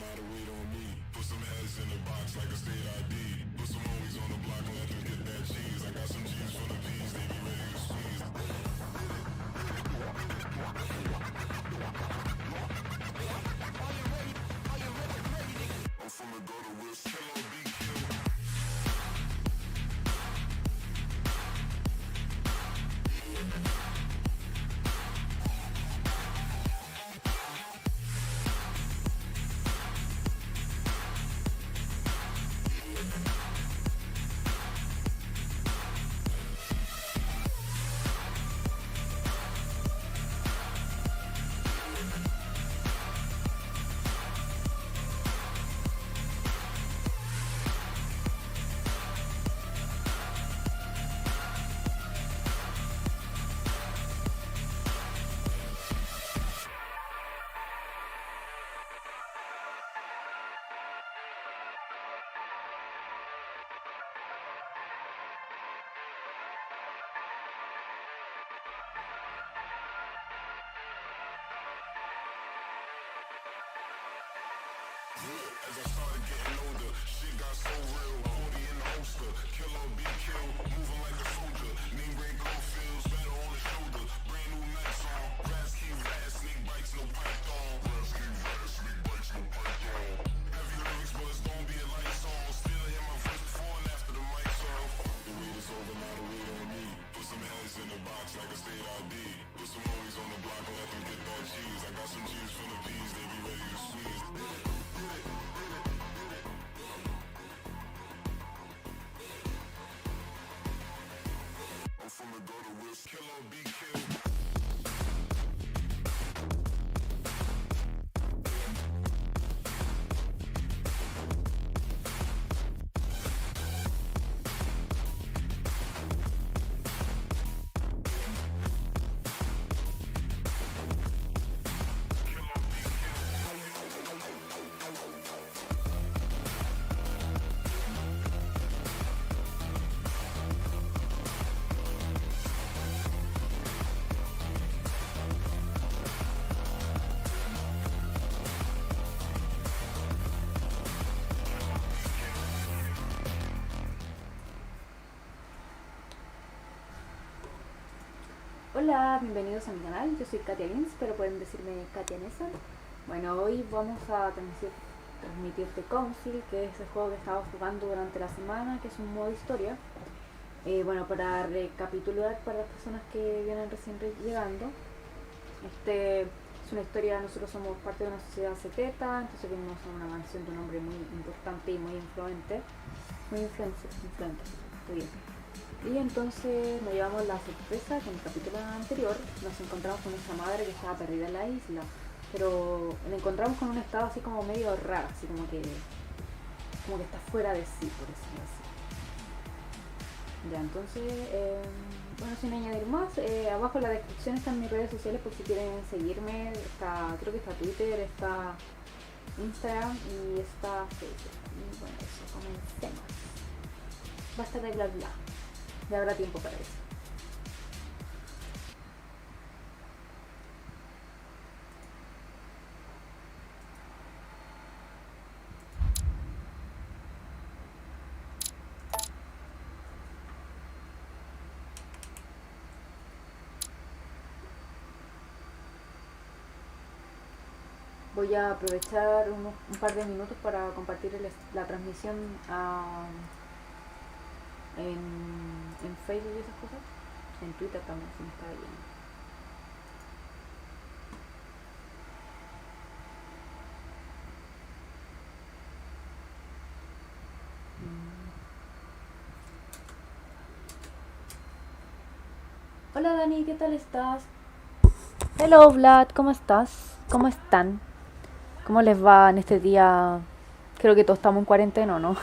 lot of weight on me. Put some heads in the box like a state ID. Put some homies on the block and let them get that cheese. I got some G's for the P's, they be ready to squeeze. I'm from the gutter with Killer B. As I started getting older, shit got so real. 40 in the holster, killer be killed. Moving like a soldier, mean green coat feels better on the shoulder. Brand new nights on, grass keep rat, sneak bites, no python. Grass keep rat, sneak bites, no python. Heavy lyrics, but it's gonna be a light song. Still hear my voice before and after the mic's off. The wait is over, now the wait on me. Put some heads in the box like a state ID. Put some homies on the block and let them get that cheese. I got some G's for the P's, they be ready to squeeze. I'm from the gutter with Killer B. Killed. Hola, bienvenidos a mi canal, yo soy Katia Lins, pero pueden decirme Katia Nessa. Bueno, hoy vamos a transmitir The Council, que es el juego que estaba jugando durante la semana, que es un modo historia. Bueno, para recapitular para las personas que vienen recién llegando, es una historia, nosotros somos parte de una sociedad secreta, entonces vivimos en una mansión de un hombre muy importante y muy influente, estoy bien. Y entonces nos llevamos la sorpresa que en el capítulo anterior nos encontramos con esa madre que estaba perdida en la isla, pero la encontramos con un estado así como medio raro, así como que está fuera de sí, por decirlo así. Ya, entonces, bueno, sin añadir más, abajo en la descripción están mis redes sociales por si quieren seguirme. Creo que está Twitter, está Instagram y está Facebook. Y bueno, eso, comencemos. Basta de bla bla. Ya habrá tiempo para eso. Voy a aprovechar un par de minutos para compartir la transmisión en Facebook y esas cosas. En Twitter también se me está yendo. Hola Dani, ¿qué tal estás? Hello Vlad, ¿cómo estás? ¿Cómo están? ¿Cómo les va en este día? Creo que todos estamos en cuarentena, ¿no?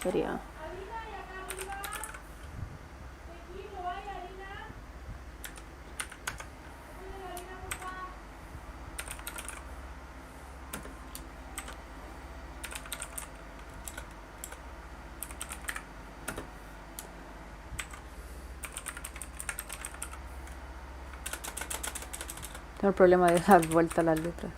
Sería. Tengo el problema de dar vuelta a las letras.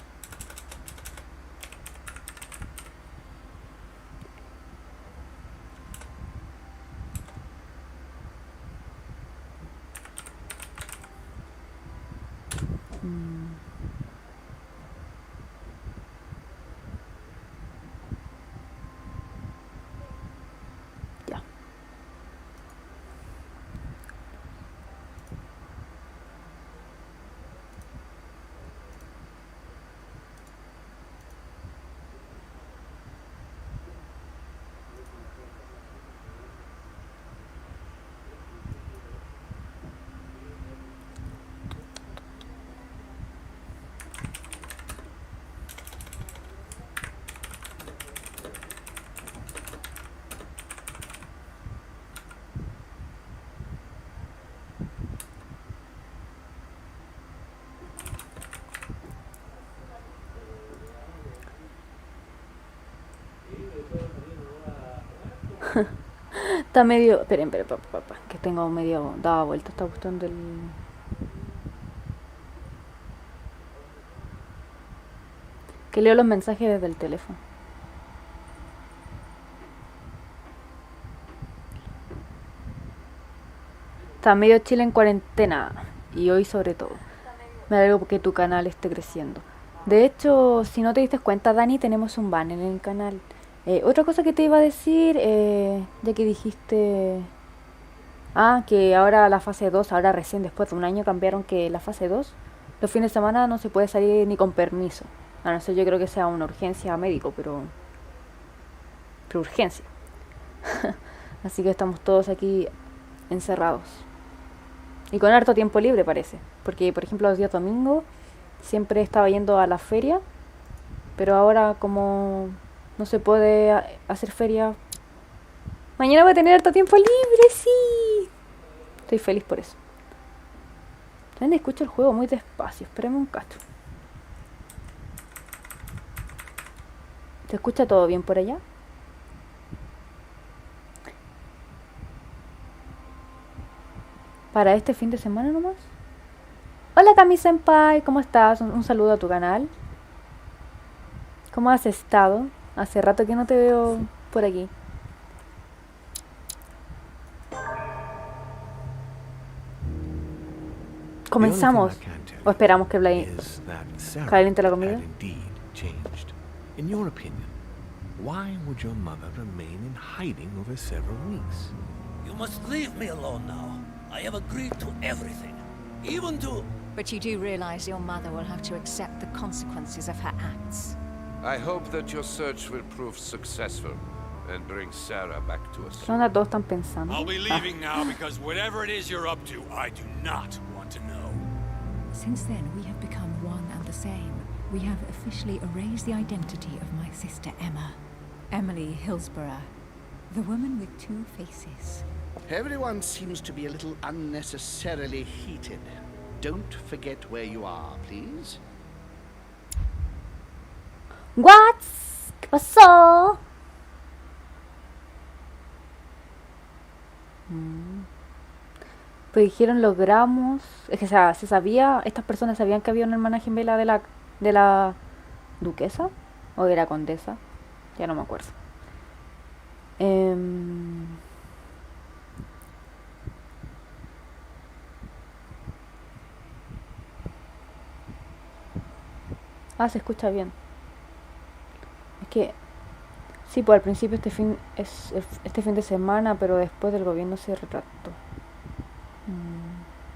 Está medio... Esperen, que tengo medio... Daba vuelta esta cuestión del... Que leo los mensajes desde el teléfono. Está medio Chile en cuarentena. Y hoy sobre todo. Me alegro que tu canal esté creciendo. De hecho, si no te diste cuenta, Dani, tenemos un banner en el canal. Otra cosa que te iba a decir, ya que dijiste... Ah, que ahora la fase 2, ahora recién después de un año cambiaron que la fase 2, los fines de semana no se puede salir ni con permiso. A no ser yo creo que sea una urgencia médico, pero urgencia. Así que estamos todos aquí encerrados. Y con harto tiempo libre parece. Porque, por ejemplo, los días domingos siempre estaba yendo a la feria, pero ahora como no se puede hacer feria, mañana voy a tener harto tiempo libre, sí. Estoy feliz por eso. También escucho el juego muy despacio, espérame un cacho. ¿Se escucha todo bien por allá? Para este fin de semana nomás. Hola Cami Senpai, ¿cómo estás? Un saludo a tu canal. ¿Cómo has estado? Hace rato que no te veo por aquí. Comenzamos. ¿O esperamos que caliente la comida? In your opinion, why would your mother remain in hiding over several weeks? You must leave me alone now. I have agreed to everything, even to... But you do realize your mother will have to accept the consequences of her acts. I hope that your search will prove successful and bring Sarah back to us. ¿Qué onda todos están pensando? I'll be leaving now because whatever it is you're up to, I do not want to know. Since then, we have become one and the same. We have officially erased the identity of my sister Emma. Emily Hillsborough. The woman with two faces. Everyone seems to be a little unnecessarily heated. Don't forget where you are, please. What? ¿Qué pasó? Pues dijeron logramos... Es que se sabía... Estas personas sabían que había una hermana gemela de la duquesa. ¿O de la condesa? Ya no me acuerdo. Ah, se escucha bien. Es que... Sí, pues al principio este fin de semana, pero después del gobierno se retractó.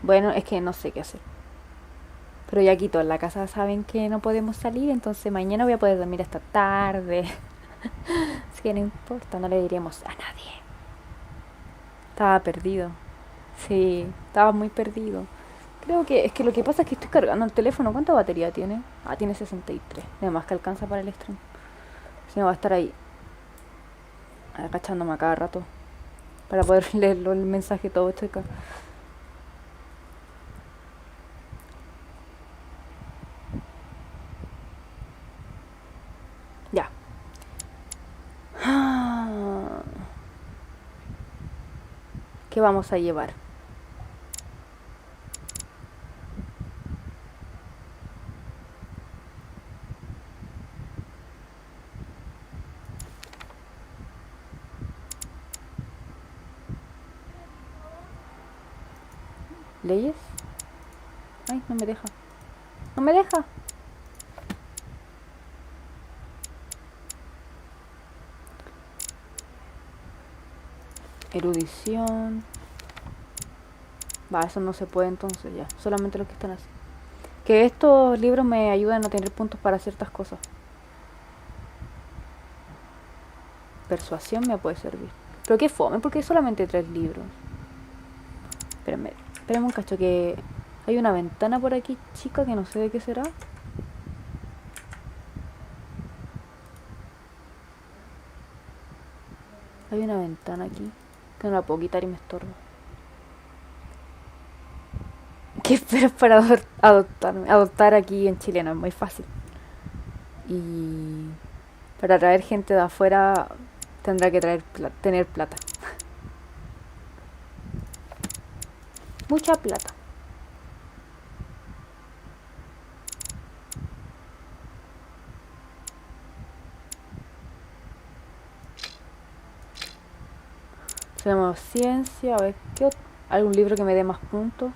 Bueno, es que no sé qué hacer. Pero ya aquí todos en la casa saben que no podemos salir, entonces mañana voy a poder dormir hasta tarde. Así que no importa, no le diremos a nadie. Estaba perdido. Sí, estaba muy perdido. Creo que es que lo que pasa es que estoy cargando el teléfono. ¿Cuánta batería tiene? Ah, tiene 63. Además que alcanza para el stream. Si no va a estar ahí agachándome a cada rato para poder leerlo el mensaje todo esto acá. Ya. ¿Qué vamos a llevar? ¿Leyes? Ay, no me deja. ¡No me deja! Erudición. Va, eso no se puede entonces ya. Solamente los que están así. Que estos libros me ayudan a tener puntos para ciertas cosas. Persuasión me puede servir. Pero qué fome, porque hay solamente 3 libros. Espérenme un cacho, que hay una ventana por aquí, chica, que no sé de qué será. Hay una ventana aquí, que no la puedo quitar y me estorba. ¿Qué esperas para adoptarme? Adoptar aquí en Chile no es muy fácil. Y para traer gente de afuera tendrá que tener plata. mucha plata. Tenemos ciencia, a ver, ¿qué algún libro que me dé más puntos?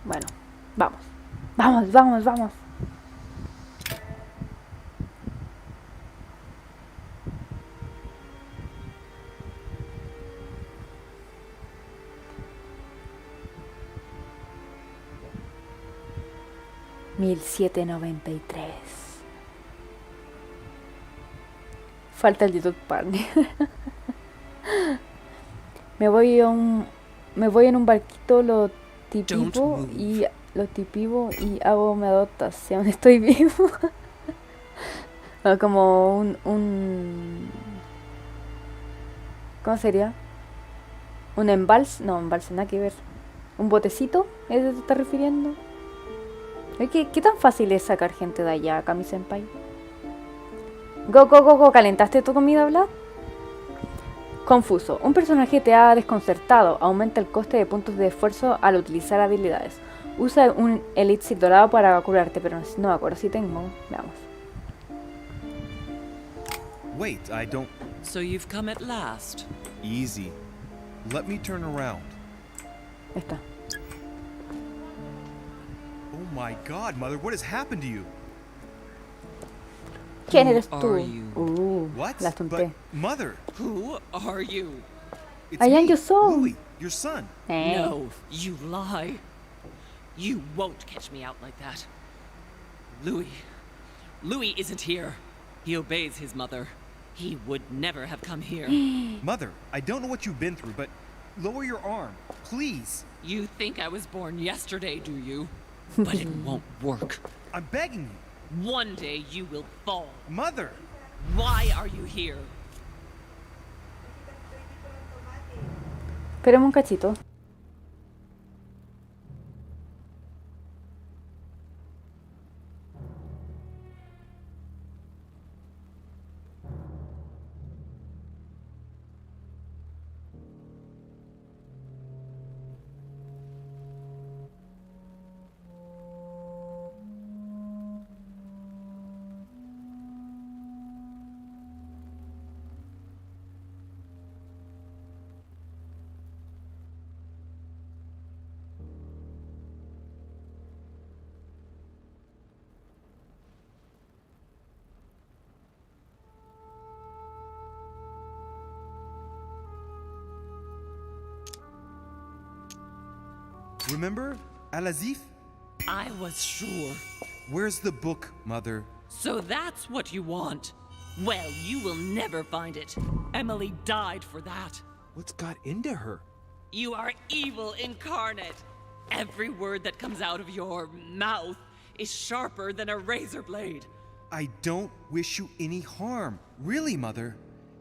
Bueno, vamos. Vamos, vamos, vamos. $1793. Falta el YouTube Partner. me voy en un barquito lo tipivo y hago mi adaptación. Estoy vivo. Como un ¿cómo sería? Un embalse, no, embalse nada que ver. Un botecito, ¿a eso te estás refiriendo? ¿Qué tan fácil es sacar gente de allá, Kami-senpai? Go, ¿calentaste tu comida, Vlad? Confuso. Un personaje te ha desconcertado. Aumenta el coste de puntos de esfuerzo al utilizar habilidades. Usa un elixir dorado para curarte, pero no me acuerdo si tengo. Veamos. Wait, I don't... So you've come at last. Easy. Let me turn around. Esta. Oh my god, Mother, what has happened to you? ¿Quién eres Who tú? are you? What? La tonté. But, Mother! Who are you? It's I am me, your son. Louis, your son. No, you lie. You won't catch me out like that. Louis isn't here. He obeys his mother. He would never have come here. Mother, I don't know what you've been through, but lower your arm, please. You think I was born yesterday, do you? But it won't work. I'm begging you. One day you will fall. Mother! Why are you here? Esperemos un cachito. Remember Al-Azif? I was sure. Where's the book, Mother? So that's what you want? Well, you will never find it. Emily died for that. What's got into her? You are evil incarnate. Every word that comes out of your mouth is sharper than a razor blade. I don't wish you any harm. Really, Mother.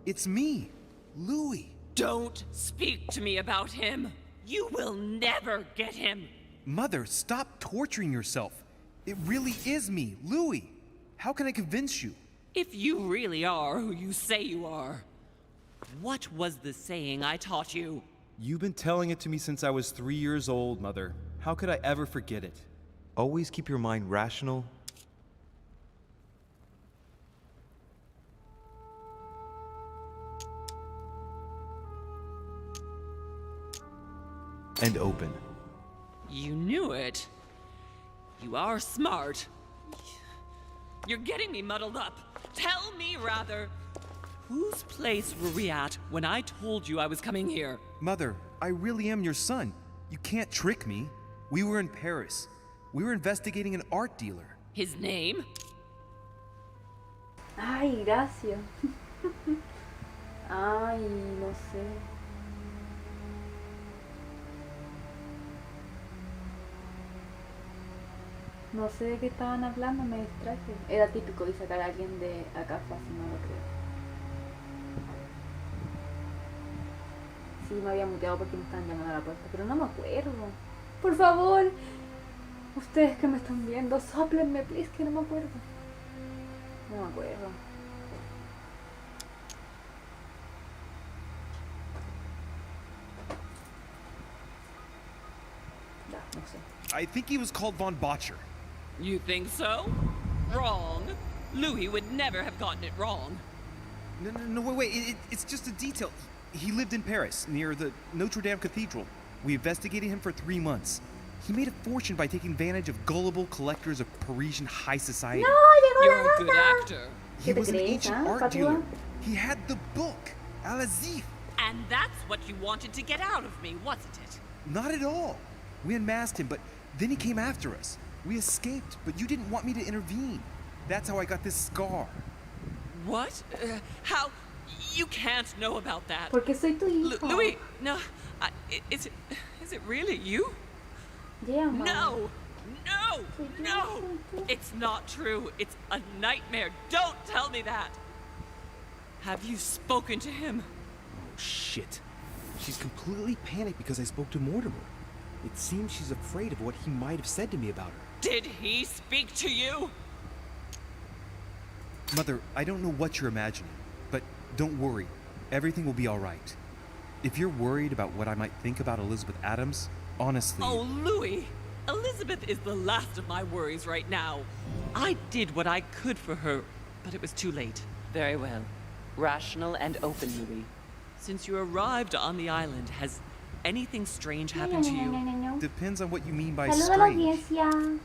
It's me, Louis. Don't speak to me about him. You will never get him. Mother, stop torturing yourself. It really is me, Louis. How can I convince you? If you really are who you say you are, what was the saying I taught you? You've been telling it to me since I was 3 years old, Mother. How could I ever forget it? Always keep your mind rational. And open. You knew it. You are smart. You're getting me muddled up. Tell me, rather, whose place were we at when I told you I was coming here? Mother, I really am your son. You can't trick me. We were in Paris. We were investigating an art dealer. His name? Ay, gracias. Ay, no sé. No sé de qué estaban hablando, me distraje. Era típico de sacar a alguien de acá fácil, no lo creo. Sí, me había muteado porque me estaban llamando a la puerta, pero no me acuerdo. Por favor, ustedes que me están viendo, sóplenme, please, que no me acuerdo. No me acuerdo. Ya, no sé. I think he was called Von Botcher. You think so? Wrong. Louis would never have gotten it wrong. No, wait, it's just a detail. He lived in Paris, near the Notre Dame Cathedral. We investigated him for 3 months. He made a fortune by taking advantage of gullible collectors of Parisian high society. No, llegó You're la a good nota. actor. He ¿Qué te was an crees, ancient ah, art Fatua? dealer. He had the book, Al-Azif. And that's what you wanted to get out of me, wasn't it? Not at all. We unmasked him, but then he came after us. We escaped, but you didn't want me to intervene. That's how I got this scar. What? How? You can't know about that. Porque soy tu hijo. Louis, no. Is it really you? Yeah, Mom. No! No! Soy yo, No! soy yo. It's not true. It's a nightmare. Don't tell me that. Have you spoken to him? Oh, shit. She's completely panicked because I spoke to Mortimer. It seems she's afraid of what he might have said to me about her. Did he speak to you? Mother, I don't know what you're imagining, but don't worry. Everything will be all right. If you're worried about what I might think about Elizabeth Adams, honestly... Oh, Louis! Elizabeth is the last of my worries right now. I did what I could for her, but it was too late. Very well. Rational and open, Louis. Since you arrived on the island, has anything strange happened to you? Depends on what you mean by Saluda a la strange. audiencia.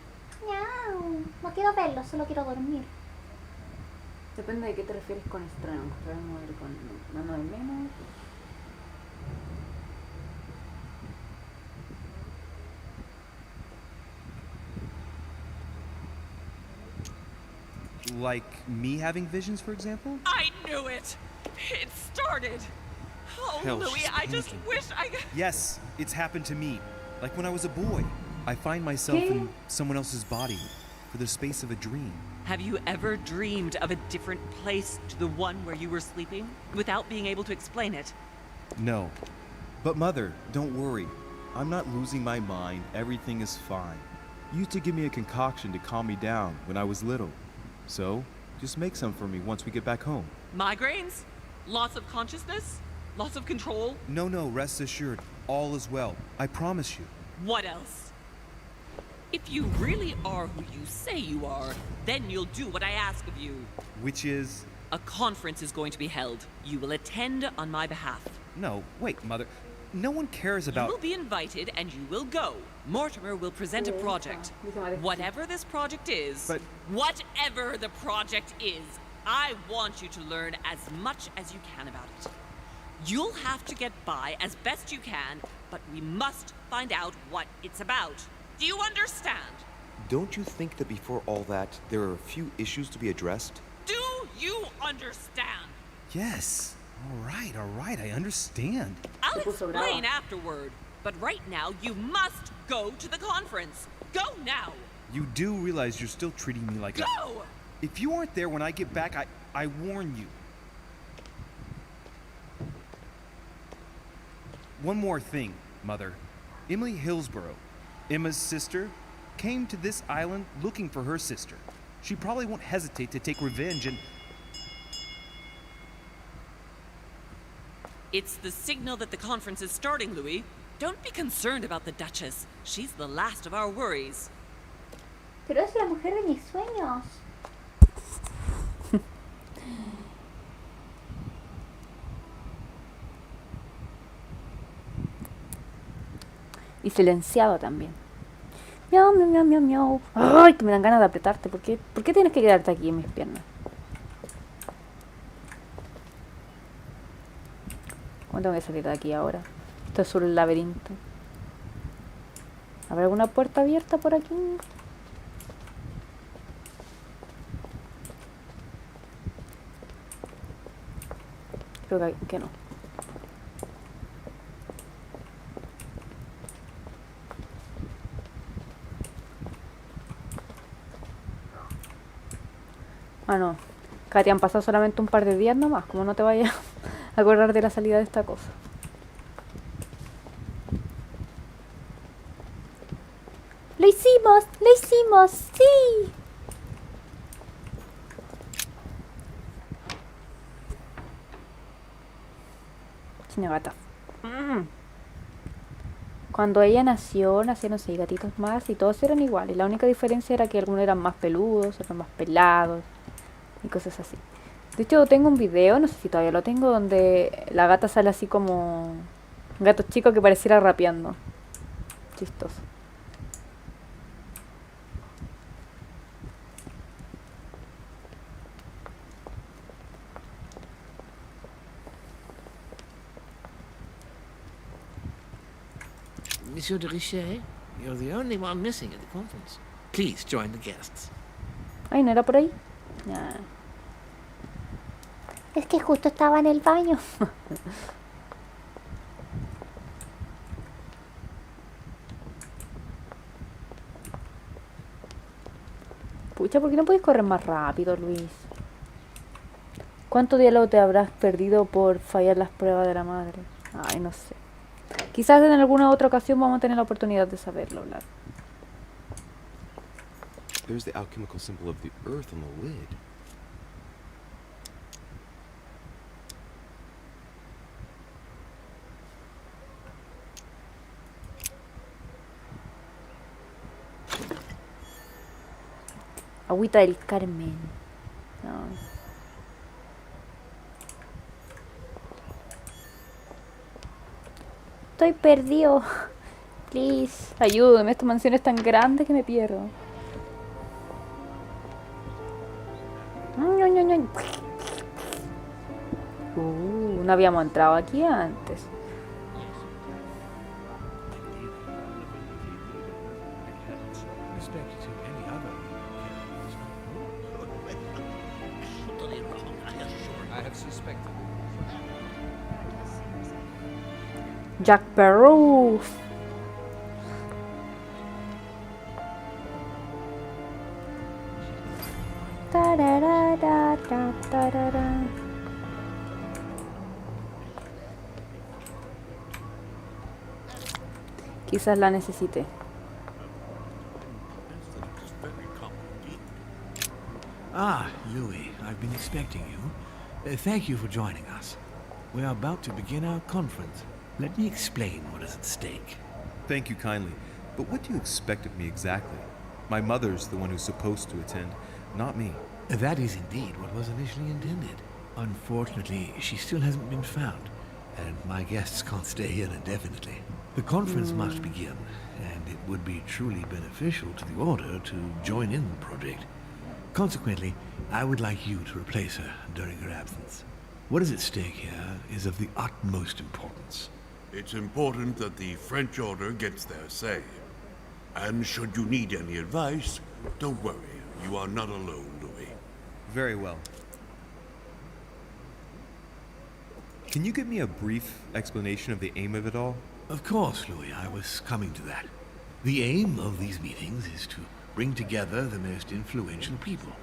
Miau. No quiero verlo, solo quiero dormir. Depende de qué te refieres con extraño. Vamos a ver con mano de menos. Like me having visions, for example? I knew it! It started! Oh, Hell, Louis, she's I just panicking. wish I... Yes, it's happened to me. Like when I was a boy. I find myself ¿Qué? in someone else's body for the space of a dream. Have you ever dreamed of a different place to the one where you were sleeping, without being able to explain it? No. But Mother, don't worry. I'm not losing my mind. Everything is fine. You used to give me a concoction to calm me down when I was little. So, just make some for me once we get back home. Migraines? Loss of consciousness? Loss of control? No, rest assured. All is well. I promise you. What else? If you really are who you say you are, then you'll do what I ask of you. Which is... A conference is going to be held. You will attend on my behalf. No, wait, Mother. No one cares You about... will be invited and you will go. Mortimer will present a project. Whatever this project is, But- whatever the project is, I want you to learn as much as you can about it. You'll have to get by as best you can, but we must find out what it's about. Do you understand? Don't you think that before all that, there are a few issues to be addressed? Do you understand? Yes. All right, I understand. I'll Se puso explain brava. afterward, but right now you must go to the conference. Go now. You do realize you're still treating me like a... Go! If you aren't there when I get back, I warn you. One more thing, Mother. Emily Hillsborough, Emma's sister, came to this island looking for her sister. She probably won't hesitate to take revenge and... It's the signal that the conference is starting, Louis. Don't be concerned about the Duchess. She's the last of our worries. Pero es la mujer de mis sueños. Y silenciado también. Miau, miau, miau, miau, miau. Ay, que me dan ganas de apretarte. ¿Por qué tienes que quedarte aquí en mis piernas? ¿Cómo tengo que salir de aquí ahora? Esto es un laberinto. ¿Habrá alguna puerta abierta por aquí? Creo que no. Ah, no. Katy, han pasado solamente un par de días nomás. Como no te vayas a acordar de la salida de esta cosa. ¡Lo hicimos! ¡Lo hicimos! ¡Sí! China gata. Cuando ella nacieron 6 gatitos más y todos eran iguales. La única diferencia era que algunos eran más peludos, otros más pelados y cosas así. De hecho, tengo un video, no sé si todavía lo tengo, donde la gata sale así como un gato chico que pareciera rapeando. Chistoso. Monsieur de Richet, you're the only one missing at the conference. Please join the guests. Ay, ¿no era por ahí? Nah. Es que justo estaba en el baño. Pucha, ¿por qué no puedes correr más rápido, Luis? ¿Cuánto diálogo te habrás perdido por fallar las pruebas de la madre? Ay, no sé. Quizás en alguna otra ocasión vamos a tener la oportunidad de saberlo hablar. There's the alchemical symbol of the earth on the lid. Agüita del Carmen. No. Estoy perdido. Please, ayúdame. Esta mansión es tan grande que me pierdo. No habíamos entrado aquí antes. I have suspected. Jack Sparrow. Quizás la necesite. Ah, Louis, I've been expecting you. Thank you for joining us. We are about to begin our conference. Let me explain what is at stake. Thank you kindly. But what do you expect of me exactly? My mother's the one who's supposed to attend, not me. That is indeed what was initially intended. Unfortunately, she still hasn't been found, and my guests can't stay here indefinitely. The conference must begin, and it would be truly beneficial to the Order to join in the project. Consequently, I would like you to replace her during her absence. What is at stake here is of the utmost importance. It's important that the French Order gets their say. And should you need any advice, don't worry. You are not alone, Louis. Very well. Can you give me a brief explanation of the aim of it all? Of course, Louis, I was coming to that. The aim of these meetings is to bring together the most influential people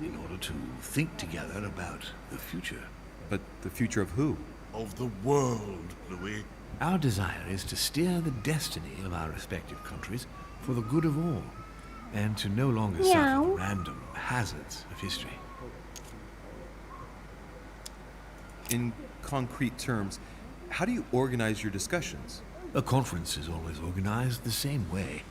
in order to think together about the future. But the future of who? Of the world, Louis. Our desire is to steer the destiny of our respective countries for the good of all, and to no longer suffer the random hazards of history. In concrete terms, how do you organize your discussions? A conference is always organized the same way.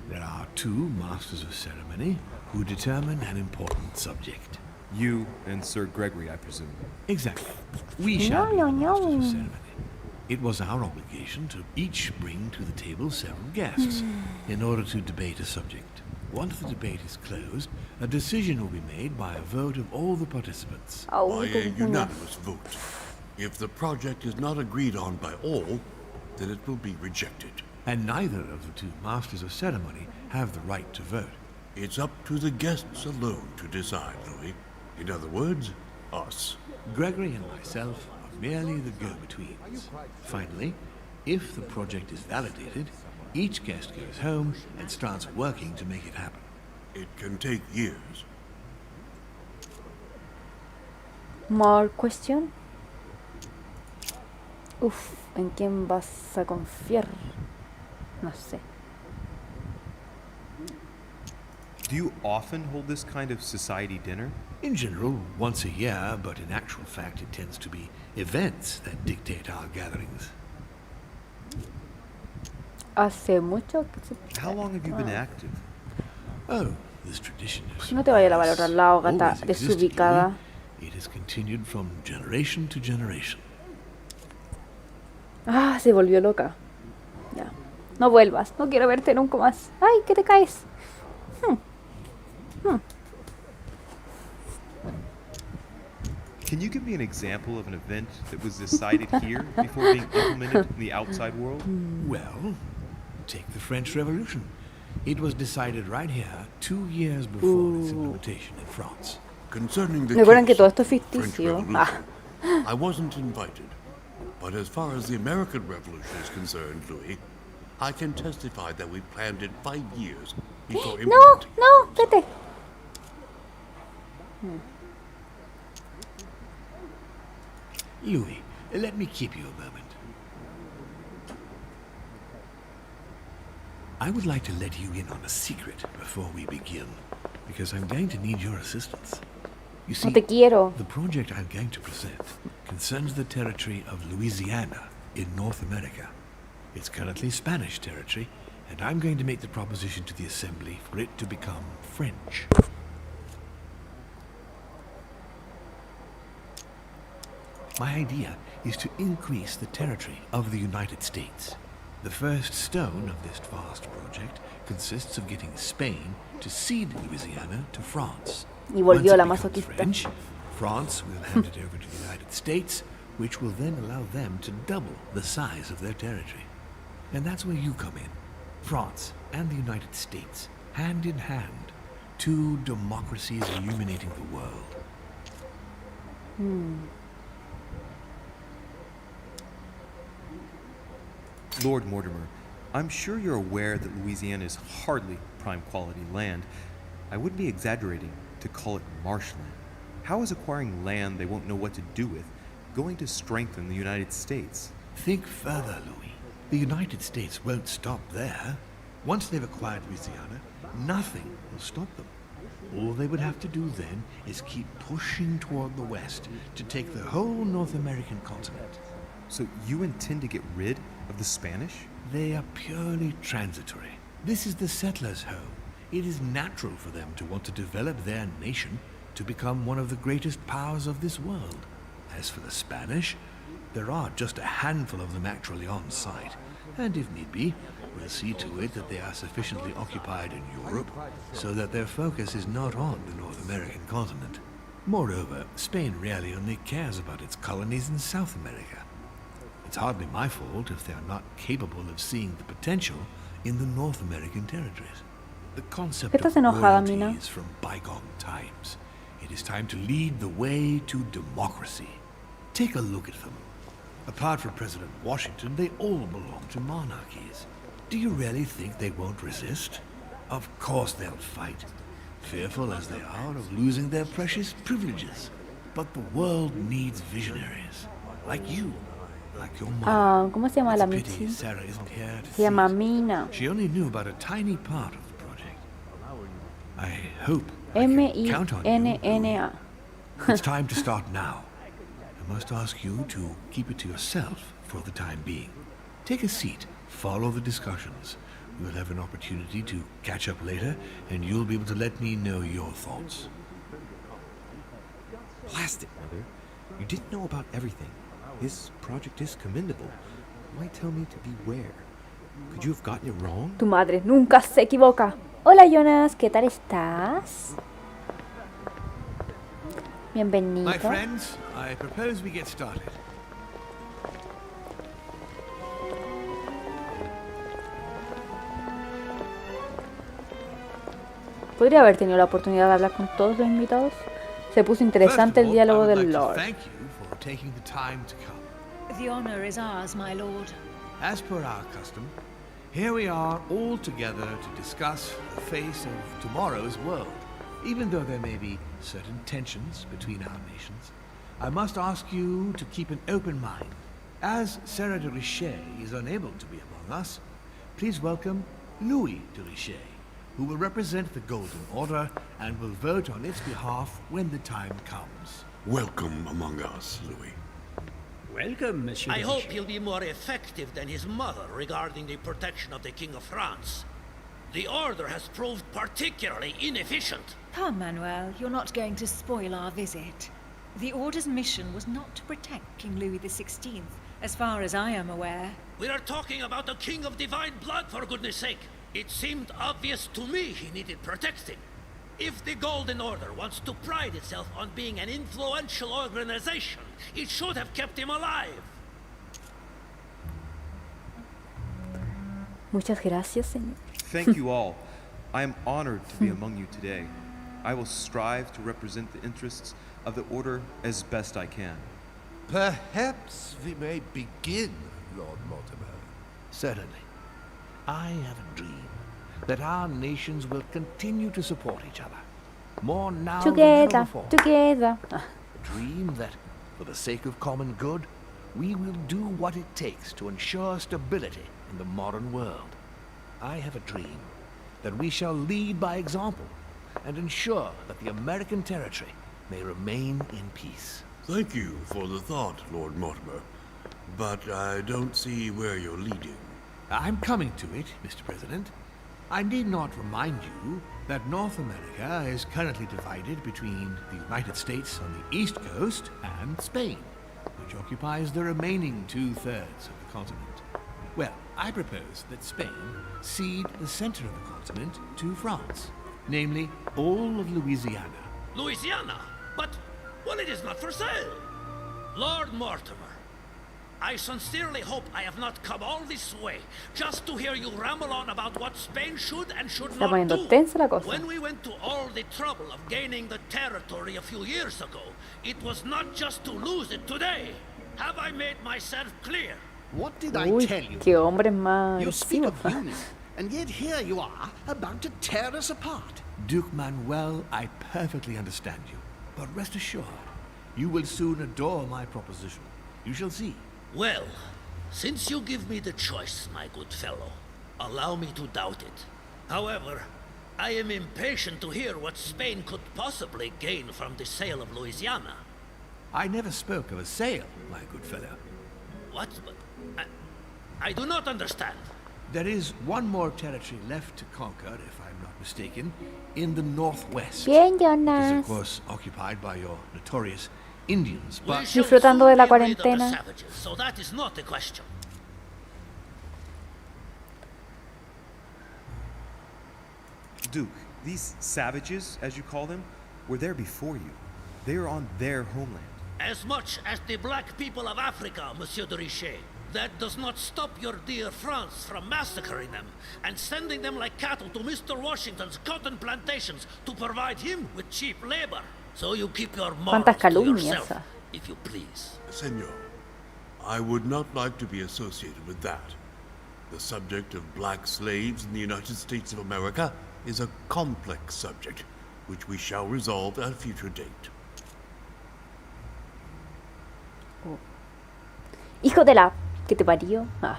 There are two masters of ceremony who determine an important subject. You and Sir Gregory, I presume. Exactly. We shall be the masters of ceremony. It was our obligation to each bring to the table several guests in order to debate a subject. Once the debate is closed, a decision will be made by a vote of all the participants. By a unanimous vote. If the project is not agreed on by all, then it will be rejected. And neither of the two masters of ceremony have the right to vote. It's up to the guests alone to decide, Louis. In other words, us. Gregory and myself are merely the go-betweens. Finally, if the project is validated, each guest goes home and starts working to make it happen. It can take years. More question? Uf, ¿en quién vas a confiar? No sé. Do you often hold this kind of society dinner? In general, once a year, but in actual fact it tends to be events that dictate our gatherings. Hace mucho que se... How long have you been active? Oh, this tradition is... No te vaya a lavar al otro lado, gata always existed, desubicada. Louis. It has continued from generation to generation. Ah, se volvió loca. Ya. No vuelvas, no quiero verte nunca más. Ay, que te caes. Can you give me an example of an event that was decided here before being implemented in the outside world? Well, take the French Revolution. It was decided right here 2 years before its implementation in France. Concerning the Recuerden que case todo esto es French ficticio. Revolution, Ah. I wasn't invited. But as far as the American Revolution is concerned, Louis, I can testify that we planned it 5 years before No, implementing. no, vete. Louis, let me keep you a moment. I would like to let you in on a secret before we begin, because I'm going to need your assistance. You see, No te quiero. the project I'm going to present concerns the territory of Louisiana in North America. It's currently Spanish territory, and I'm going to make the proposition to the Assembly for it to become French. My idea is to increase the territory of the United States. The first stone of this vast project consists of getting Spain to cede Louisiana to France. Y volvió Once la it becomes masoquista. French, France will hand it over to the United States, which will then allow them to double the size of their territory. And that's where you come in. France and the United States, hand in hand, two democracies illuminating the world. Lord Mortimer, I'm sure you're aware that Louisiana is hardly prime quality land. I wouldn't be exaggerating to call it marshland. How is acquiring land they won't know what to do with going to strengthen the United States? Think further, Louis. The United States won't stop there. Once they've acquired Louisiana, nothing will stop them. All they would have to do then is keep pushing toward the west to take the whole North American continent. So you intend to get rid of the Spanish? They are purely transitory. This is the settlers' home. It is natural for them to want to develop their nation to become one of the greatest powers of this world. As for the Spanish, there are just a handful of them actually on site, and if need be, we'll see to it that they are sufficiently occupied in Europe so that their focus is not on the North American continent. Moreover, Spain really only cares about its colonies in South America. It's hardly my fault if they are not capable of seeing the potential in the North American territories. The concept ¿Estás of enojada, royalty Mina? is from bygone times. It is time to lead the way to democracy. Take a look at them. Apart from President Washington, they all belong to monarchies. Do you really think they won't resist? Of course they'll fight, fearful as they are of losing their precious privileges. But the world needs visionaries, like you, like your mother. Ah, ¿cómo se llama It's la a pity Michi? Sarah isn't here to Se llama see it. Mina. She only knew about a tiny part of the project. I hope I can count on you. M-I-N-N-A. It's time to start now. I must ask you to keep it to yourself for the time being. Take a seat, follow the discussions. We'll have an opportunity to catch up later, and you'll be able to let me know your thoughts. Blast it, Mother. You didn't know about everything. This project is commendable. Why tell me to beware? Could you have gotten it wrong? Tu madre nunca se equivoca. Hola Jonas, ¿qué tal estás? Bienvenido. My friends, I propose we get started. ¿Podría haber tenido la oportunidad de hablar con todos los invitados? Se puso interesante el diálogo del Lord. Thank you for taking the time to come. The honor is ours, my lord. As per our custom, here we are all together to discuss the face of tomorrow's world. Even though there may be certain tensions between our nations, I must ask you to keep an open mind. As Sarah de Richet is unable to be among us, please welcome Louis de Richet, who will represent the Golden Order and will vote on its behalf when the time comes. Welcome among us, Louis. Welcome, Monsieur. I hope he'll be more effective than his mother regarding the protection of the King of France. The Order has proved particularly inefficient. Come, Manuel, you're not going to spoil our visit. The Order's mission was not to protect King Louis XVI, as far as I am aware. We are talking about a king of divine blood, for goodness sake. It seemed obvious to me he needed protecting. If the Golden Order wants to pride itself on being an influential organization, it should have kept him alive. Muchas gracias, señor. Thank you all. I am honored to be among you today. I will strive to represent the interests of the Order as best I can. Perhaps we may begin, Lord Mortimer. Certainly. I have a dream that our nations will continue to support each other. More now than ever before. Together. A dream that, for the sake of common good, we will do what it takes to ensure stability in the modern world. I have a dream that we shall lead by example and ensure that the American territory may remain in peace. Thank you for the thought, Lord Mortimer. But I don't see where you're leading. I'm coming to it, Mr. President. I need not remind you that North America is currently divided between the United States on the east coast and Spain, which occupies the remaining 2/3 of the continent. Well, I propose that Spain cede the center of the continent to France, namely all of Louisiana. Louisiana? But, well, it is not for sale. Lord Mortimer, I sincerely hope I have not come all this way just to hear you ramble on about what Spain should and should Está not poniendo do. tensa la cosa. When we went to all the trouble of gaining the territory a few years ago, it was not just to lose it today. Have I made myself clear? What did I Uy, tell you? qué hombres más You speak of agresivos. unity, and yet here you are, about to tear us apart. Duke Manuel, I perfectly understand you. But rest assured, you will soon adore my proposition. You shall see. Well, since you give me the choice, my good fellow, allow me to doubt it. However, I am impatient to hear what Spain could possibly gain from the sale of Louisiana. I never spoke of a sale, my good fellow. What? I do not understand. There is one more territory left to conquer, if I'm not mistaken, in the northwest. Bien, It is, Jonas. of course, occupied by your notorious Indians, but... Disfrutando de la Get rid of the cuarentena. savages, so that is not the question. Duke, these savages, as you call them, were there before you. They are on their homeland. As much as the black people of Africa, Monsieur de Richet. That does not stop your dear France from massacring them and sending them like cattle to Mr. Washington's cotton plantations to provide him with cheap labor. So you keep your morals Cuántas to calumnias. yourself, if you please. Senor, I would not like to be associated with that. The subject of black slaves in the United States of America is a complex subject, which we shall resolve at a future date. Hijo de la... que te parió. Ah.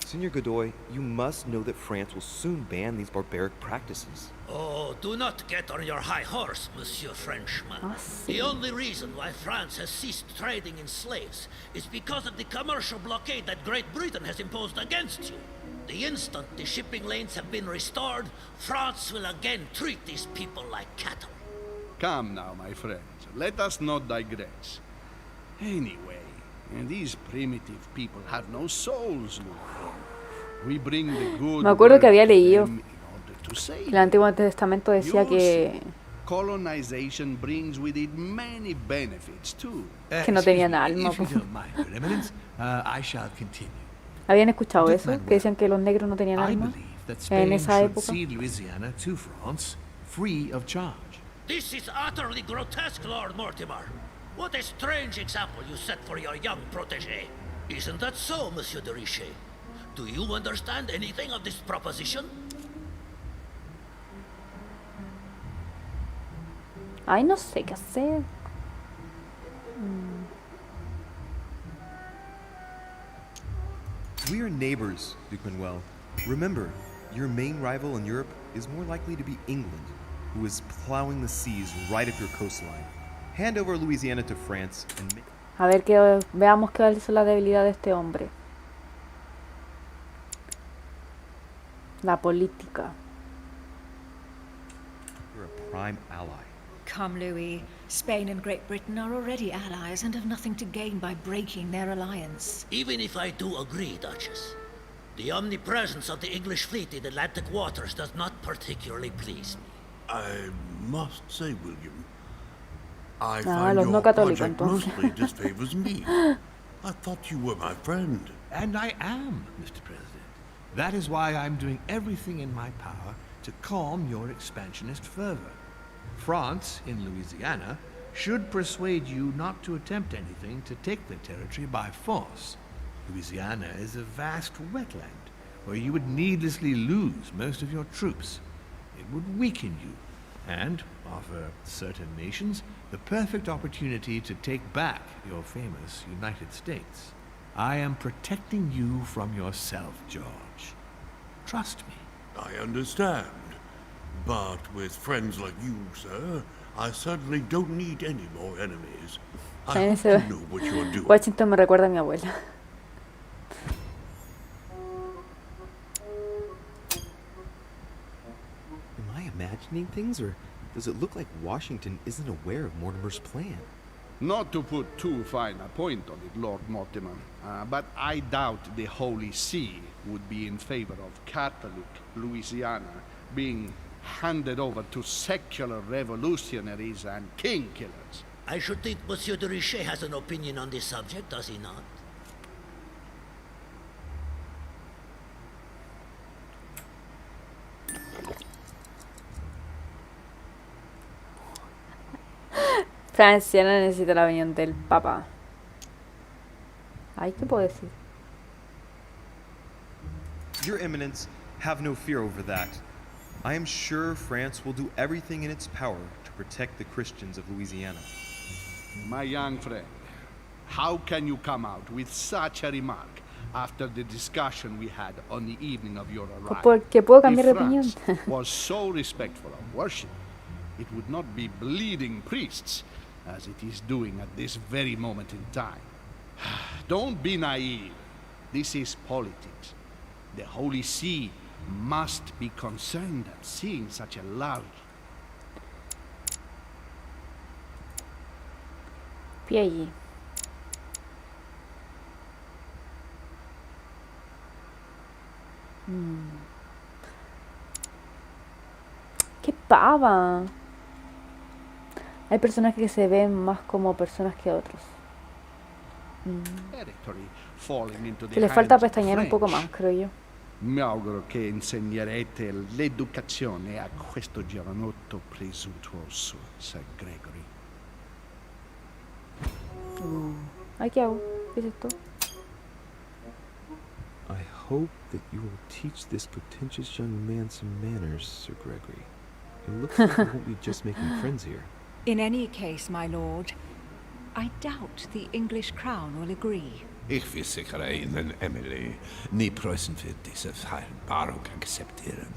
Senor Godoy, you must know that France will soon ban these barbaric practices. Oh, do not get on your high horse, Monsieur Frenchman. The only reason why France has ceased trading in slaves is because of the commercial blockade that Great Britain has imposed against you. The instant the shipping lanes have been restored, France will again treat these people like cattle. Come now, my friends. Let us not digress. Anyway, these primitive people have no souls, Louis. We bring the good Me acuerdo que había word to leído them in order to save el Antiguo Testamento decía You que colonization brings with it many benefits too. Que no tenían alma, If you po. don't mind, Your Eminence, I shall continue. habían escuchado Duke eso, Manuel, que decían que los negros no tenían I alma believe that en Spain esa should época. cede Louisiana to France, free of charge. This is utterly grotesque, Lord Mortimer. What a strange example you set for your young protege. Isn't that so, Monsieur de Richet? Do you understand anything of this proposition? Ay, no sé qué hacer. We are neighbors, Duke Manuel. Remember, your main rival in Europe is more likely to be England, who is plowing the seas right up your coastline. Hand over Louisiana to France and make... A ver, veamos qué es la debilidad de este hombre. La política. You're a prime ally. Come, Louis. Spain and Great Britain are already allies and have nothing to gain by breaking their alliance. Even if I do agree, Duchess, the omnipresence of the English fleet in Atlantic waters does not particularly please me. I must say, William, I los find no your católicos, project entonces. mostly disfavors me. I thought you were my friend. And I am, Mr. President. That is why I'm doing everything in my power to calm your expansionist fervor. France, in Louisiana, should persuade you not to attempt anything to take the territory by force. Louisiana is a vast wetland where you would needlessly lose most of your troops. It would weaken you and offer certain nations the perfect opportunity to take back your famous United States. I am protecting you from yourself, George. Trust me. I understand. But with friends like you, sir, I certainly don't need any more enemies. I hope you know what you're doing. Washington me recuerda a mi abuela. Am I imagining things, or does it look like Washington isn't aware of Mortimer's plan? Not to put too fine a point on it, Lord Mortimer, but I doubt the Holy See would be in favor of Catholic Louisiana being handed over to secular revolutionaries and king killers. I should think Monsieur de Richet has an opinion on this subject, does he not? Francia no necesita la opinión del Papa. Ay, ¿qué puedo decir? Your Eminence, have no fear over that. I am sure France will do everything in its power to protect the Christians of Louisiana. My young friend, how can you come out with such a remark after the discussion we had on the evening of your arrival? Porque puedo cambiar de If opinión. France was so respectful of worship, it would not be bleeding priests as it is doing at this very moment in time. Don't be naive. This is politics. The Holy See must be concerned at seeing such a large... Pie allí. ¡Qué pava! Hay personajes que se ven más como personas que otros. Que le falta pestañear un poco más, creo yo. Mi auguro che insegnerete l'educazione a questo giovanotto presuntuoso, Sir Gregory. Ay, ¿qué hago? ¿Qué es esto? I hope that you will teach this pretentious young man some manners, Sir Gregory. It looks like we won't be just making friends here. In any case, my lord, I doubt the English crown will agree. Ich will sicher Ihnen, Emily, nie Preußen wird diese Vereinbarung akzeptieren.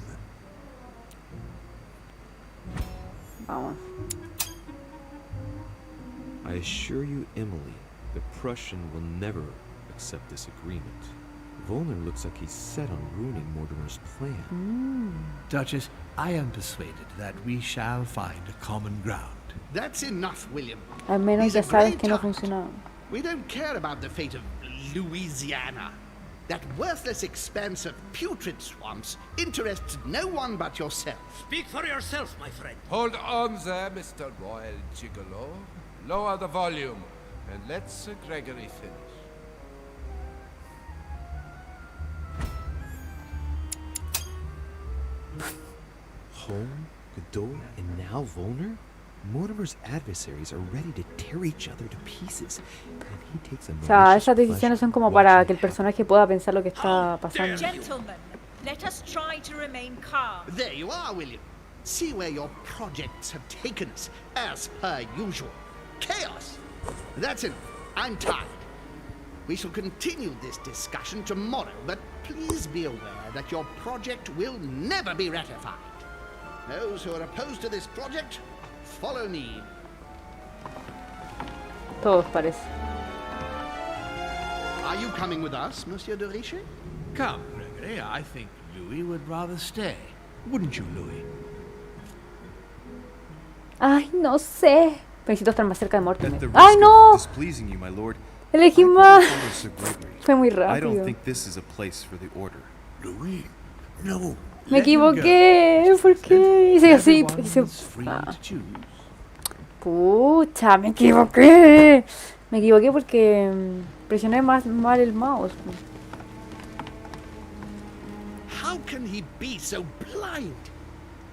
Vamos. I assure you, Emily, the Prussian will never accept this agreement. Volner looks like he's set on ruining Mortimer's plan. Duchess, I am persuaded that we shall find a common ground. That's enough, William. Al menos He's ya a sabes great que no talent. funcionaba. We don't care about the fate of Louisiana. That worthless expanse of putrid swamps interests no one but yourself. Speak for yourself, my friend. Hold on there, Mr. Royal Gigolo. Lower the volume, and let Sir Gregory finish. Home, Godot, and now Volner? Mortimer's adversaries are ready to tear each other to pieces, and he takes a O sea, malicious esas decisiones son como para que el personaje pueda pensar lo que está pasando. Gentlemen, let us try to remain calm. There you are, William. See where your projects have taken us, as per usual. Chaos. That's enough. I'm tired. We shall continue this discussion tomorrow, but please be aware that your project will never be ratified. Those who are opposed to this project, follow me. Todos parece. Are you coming with us, Monsieur de Richet? Come, Gregory. I think Louis would rather stay. Wouldn't you, Louis? Ay, no sé. Necesito estar más cerca de Mortimer. At the ¡Ay, risk no! of displeasing you, my lord, Elegí I mal. couldn't follow Sir Gregory. Fue muy I don't rápido. think this is a place for the order. Louis, no. Me equivoqué. ¿Por qué? Hice así. Hice... Ah. Pucha, me equivoqué. Me equivoqué porque presioné mal el mouse. How can he be so blind?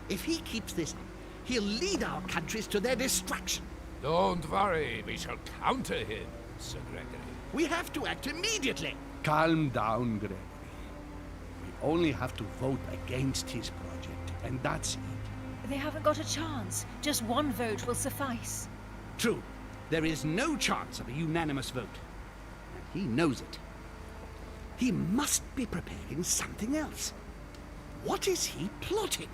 If he keeps this up, he'll lead our countries to their destruction. Don't worry, we shall counter him, Sir Gregory. We have to act immediately. Calm down, Gregory. We only have to vote against his project, and that's it. They haven't got a chance. Just one vote will suffice. True. There is no chance of a unanimous vote. And he knows it. He must be preparing something else. What is he plotting?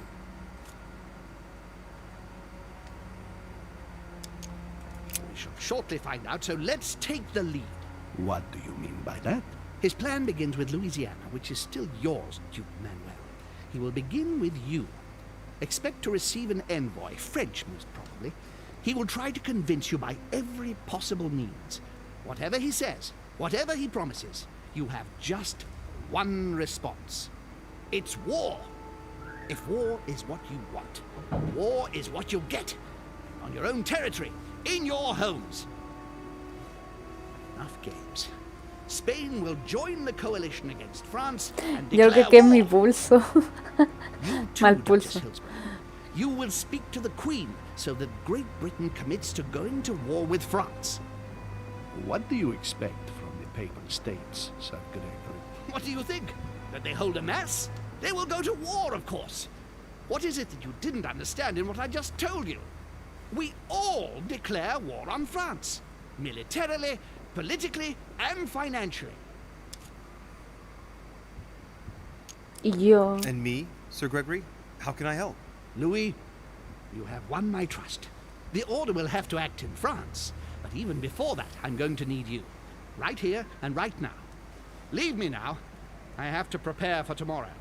We shall shortly find out, so let's take the lead. What do you mean by that? His plan begins with Louisiana, which is still yours, Duke Manuel. He will begin with you. Expect to receive an envoy, French most probably. He will try to convince you by every possible means. Whatever he says, whatever he promises, you have just one response. It's war. If war is what you want, war is what you'll get. On your own territory, in your homes. Enough games. Spain will join the coalition against France and Yo creo que es mi pulso. Mal pulso. You will speak to the Queen so that Great Britain commits to going to war with France. What do you expect from the Papal States, Sir Gregory? What do you think? That they hold a mass? They will go to war, of course. What is it that you didn't understand in what I just told you? We all declare war on France. Militarily, politically, and financially. Y yo. And me, Sir Gregory? How can I help? Louis, you have won my trust. The Order will have to act in France, but even before that, I'm going to need you. Right here and right now. Leave me now. I have to prepare for tomorrow.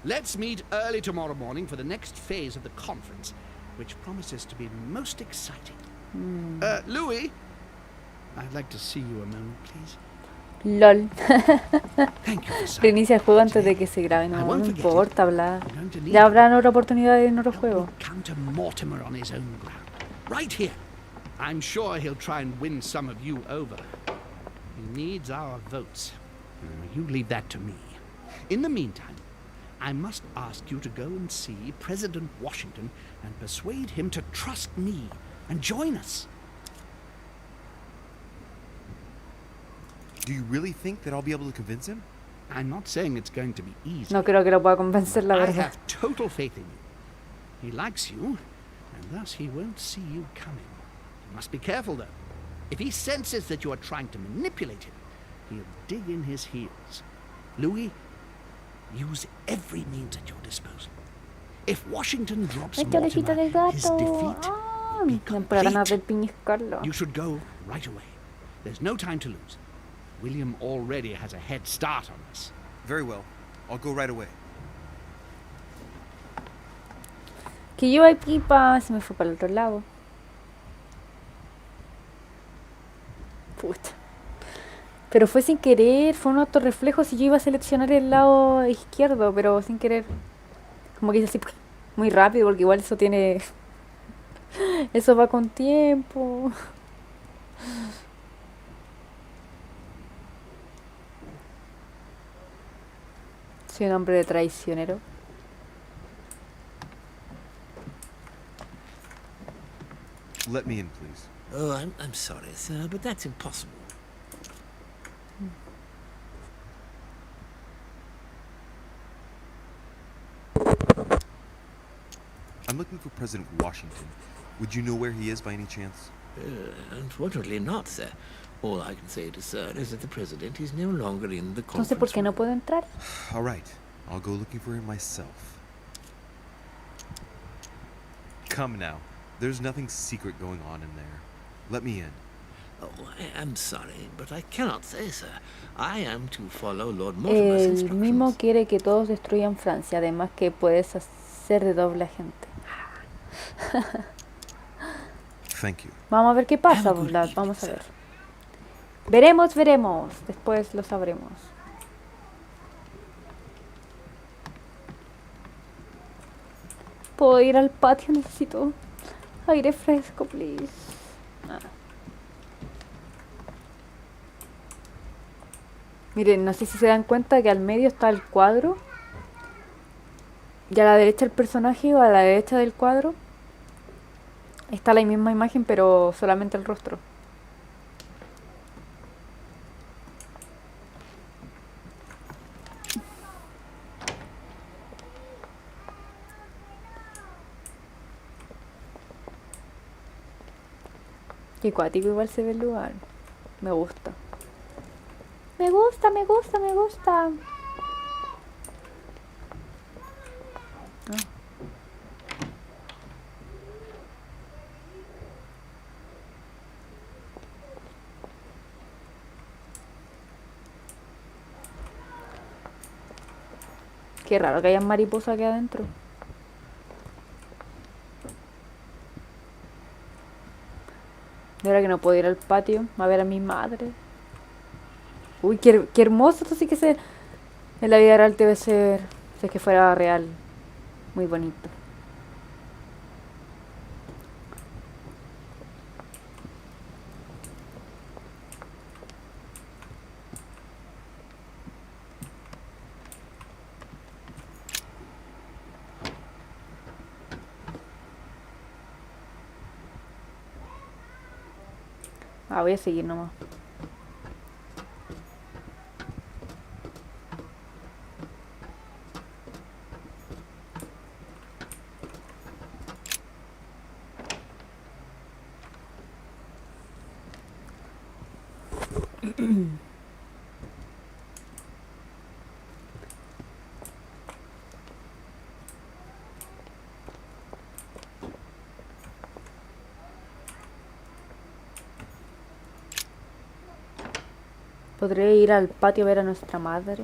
Let's meet early tomorrow morning for the next phase of the conference, which promises to be most exciting. Louis, I'd like to see you a moment, please. LOL. Reinicia el juego antes de que se grabe. No, no importa hablar. Ya habrán otra oportunidad en otro juego. Counter Mortimer on his own ground. Right here. I'm sure he'll try and win some of you over. He needs our votes. You leave that to me. In the meantime, I must ask you to go and see President Washington and persuade him to trust me and join us. Do you really think that I'll be able to convince him? I'm not saying it's going to be easy. No creo que lo pueda convencer, la I verdad. have total faith in you. He likes you, and thus he won't see you coming. You must be careful, though. If he senses that you are trying to manipulate him, he'll dig in his heels. Louis, use every means at your disposal. If Washington drops Mortimer, his defeat will be complete. You should go right away. There's no time to lose. William already has a head start on us. Very well. I'll go right away. Que yo aquí se me fue para el otro lado. Puta. Pero fue sin querer, fue un autorreflejo si yo iba a seleccionar el lado izquierdo, pero sin querer. Como que hice así muy rápido, porque igual eso tiene... Eso va con tiempo. Soy un hombre de traicionero. Let me in, please. Oh, I'm sorry, sir, but that's impossible. I'm looking for President Washington. Would you know where he is by any chance? Unfortunately not, sir. All I can say to sir is that the president is no longer in the Entonces, ¿por conference qué no puedo entrar? All right, I'll go looking for him myself. Come now. There's nothing secret going on in there. Let me in. Oh, I am sorry, but I cannot say, sir. I am to follow Lord Mortimer's El instructions. mismo quiere que todos destruyan Francia, además que puedes hacer de doble agente. Thank you. Vamos a ver qué pasa, Vlad. Vamos a ver. Veremos, veremos. Después lo sabremos. ¿Puedo ir al patio? Necesito aire fresco, please. Ah. Miren, no sé si se dan cuenta que al medio está el cuadro. Y a la derecha el personaje, o a la derecha del cuadro está la misma imagen, pero solamente el rostro. Qué cuático igual se ve el lugar. Me gusta. Me gusta, me gusta, me gusta. Ah. Qué raro que haya mariposas aquí adentro. Y ahora que no puedo ir al patio a ver a mi madre. Uy, qué hermoso. Esto sí que se... En la vida real debe ser... Si es que fuera real. Muy bonito. Ah, voy a seguir nomás. ¿Podré ir al patio a ver a nuestra madre?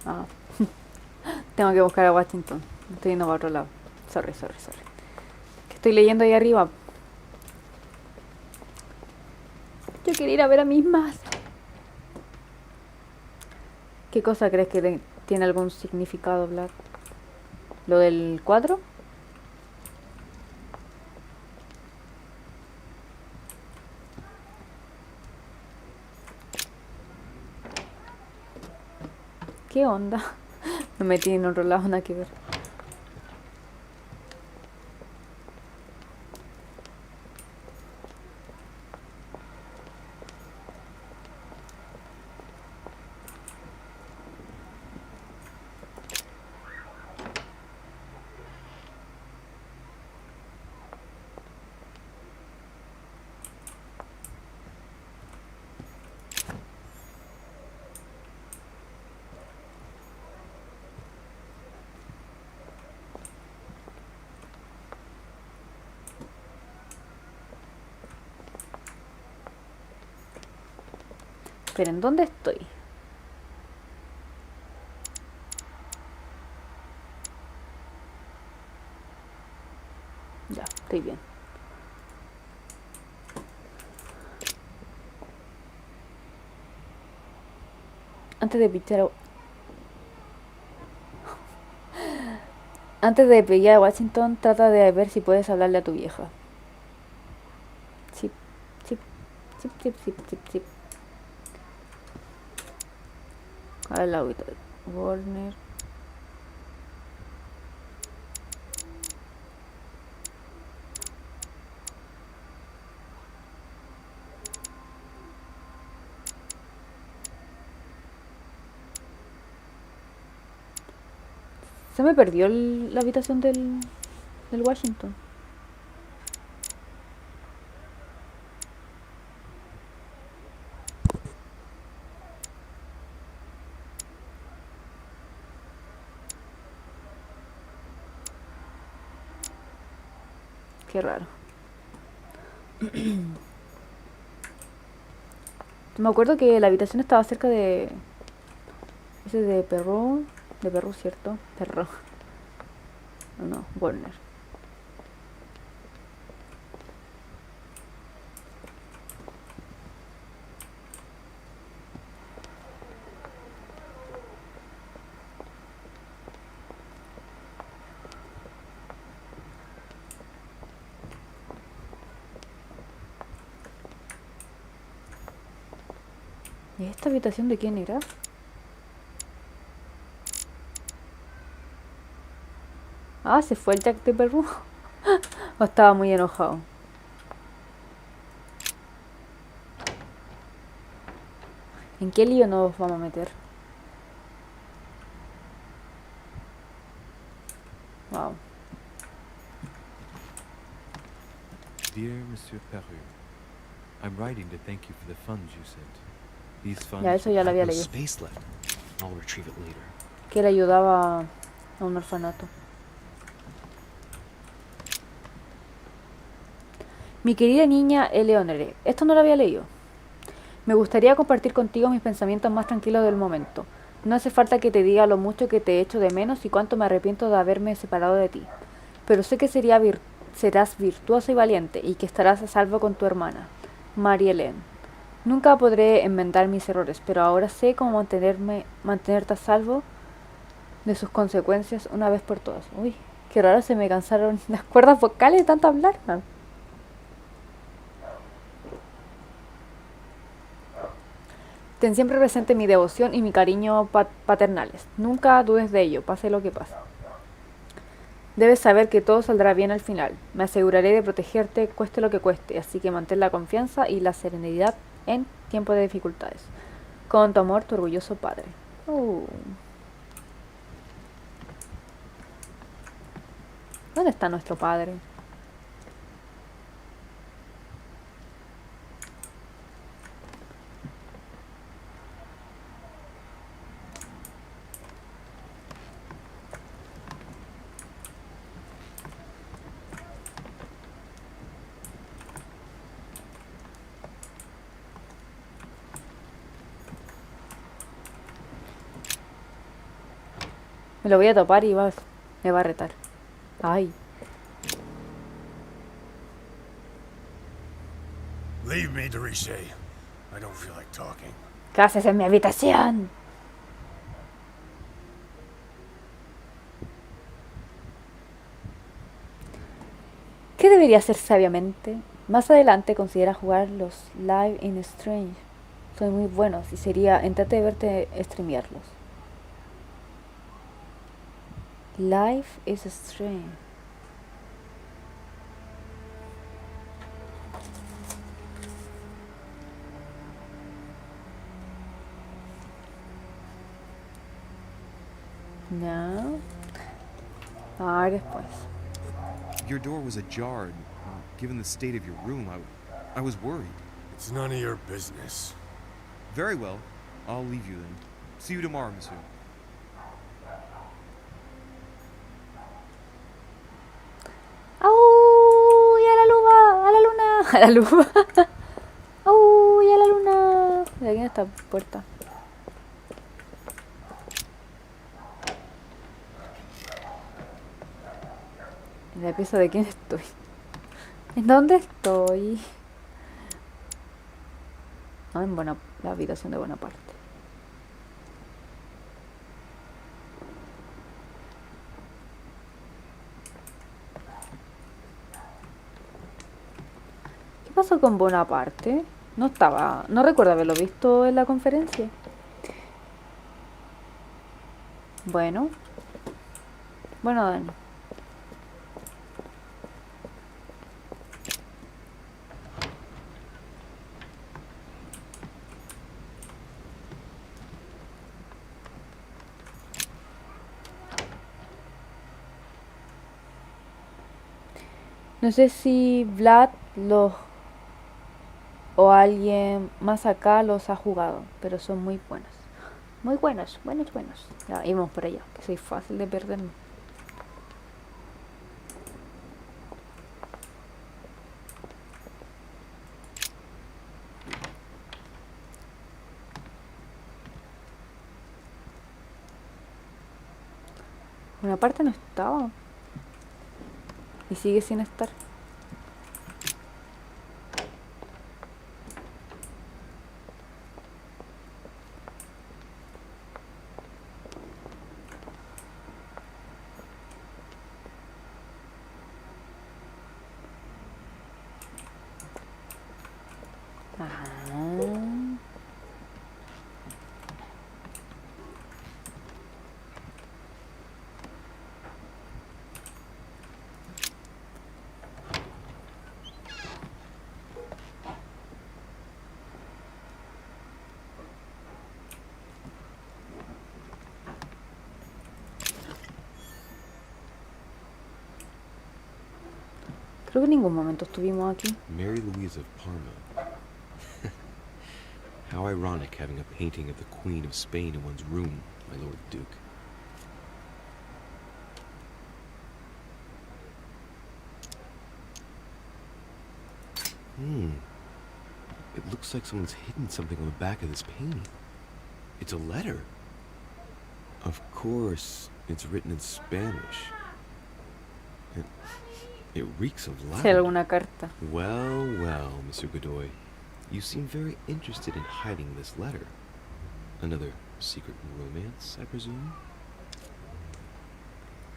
Ah. Tengo que buscar a Washington. Estoy yendo para otro lado. Sorry. Que estoy leyendo ahí arriba. Yo quería ir a ver a mis madres. ¿Qué cosa crees que tiene algún significado, Black? ¿Lo del cuadro? ¿Qué onda? Me metí en otro lado, nada que ver. Esperen, ¿dónde estoy? Ya, estoy bien. Antes de pichar Antes de pillar a Washington, trata de ver si puedes hablarle a tu vieja. Sí. A la Warner. Se me perdió la habitación del Washington. Qué raro. Me acuerdo que la habitación estaba cerca de... Ese de Perro... De Perro, ¿cierto? Perro. No, Warner. ¿Y esta habitación de quién era? Ah, se fue el Jack de Perú. O estaba muy enojado. ¿En qué lío nos vamos a meter? Wow. Dear Monsieur Peru, I'm writing to thank you for the funds you sent. These funds Ya, eso ya lo había have no leído. space left. I'll retrieve it later. Que le ayudaba a un orfanato. Mi querida niña Eleonore, esto no lo había leído. Me gustaría compartir contigo mis pensamientos más tranquilos del momento. No hace falta que te diga lo mucho que te echo de menos y cuánto me arrepiento de haberme separado de ti. Pero sé que serás virtuosa y valiente y que estarás a salvo con tu hermana, Marie-Hélène. Nunca podré enmendar mis errores, pero ahora sé cómo mantenerte a salvo de sus consecuencias una vez por todas. Uy, qué raro, se me cansaron las cuerdas vocales de tanto hablar. Ten siempre presente mi devoción y mi cariño paternales. Nunca dudes de ello, pase lo que pase. Debes saber que todo saldrá bien al final. Me aseguraré de protegerte, cueste lo que cueste, así que mantén la confianza y la serenidad en tiempos de dificultades. Con tu amor, tu orgulloso padre. ¿Dónde está nuestro padre? Me lo voy a topar y me va a retar. Ay. Leave me, de Richet. I don't feel like talking. ¿Qué haces en mi habitación? ¿Qué debería hacer sabiamente? Más adelante considera jugar los Live in Strange. Son muy buenos y sería entrate de verte streamearlos. Life is strange. No. A ver después. Your door was ajar. Given the state of your room, I was worried. It's none of your business. Very well. I'll leave you then. See you tomorrow, monsieur. ¡Auuuy! ¡A la luna! ¡A la luna! ¡A la luna! ¡Auuuy! ¡A la luna! ¿De quién está la puerta? ¿En la pieza de quién estoy? ¿En dónde estoy? No, en la habitación de Bonaparte. ¿Qué pasó con Bonaparte? No recuerdo haberlo visto en la conferencia. Bueno, Dani. No sé si Vlad los o alguien más acá los ha jugado, pero son muy buenos. Muy buenos, buenos, buenos. Ya, íbamos por allá, que soy fácil de perderme. Una parte no estaba. Y sigue sin estar. Creo que en ningún momento estuvimos aquí. Mary Louise of Parma. How ironic having a painting of the Queen of Spain in one's room, my Lord Duke. It looks like someone's hidden something on the back of this painting. It's a letter. Of course, it's written in Spanish. It reeks of Si hay lavender. alguna carta. Well, well, Mr. Godoy. You seem very interested in hiding this letter. Another secret romance, I presume?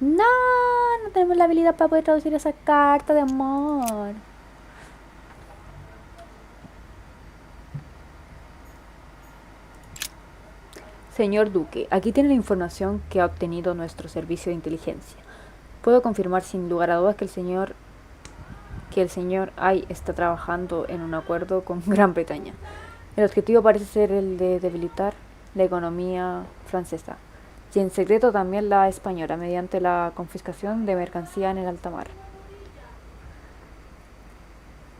No, no tenemos la habilidad para poder traducir esa carta de amor. Señor Duque, aquí tiene la información que ha obtenido nuestro servicio de inteligencia. Puedo confirmar sin lugar a dudas que el señor Ay está trabajando en un acuerdo con Gran Bretaña. El objetivo parece ser el de debilitar la economía francesa y en secreto también la española mediante la confiscación de mercancía en el alta mar.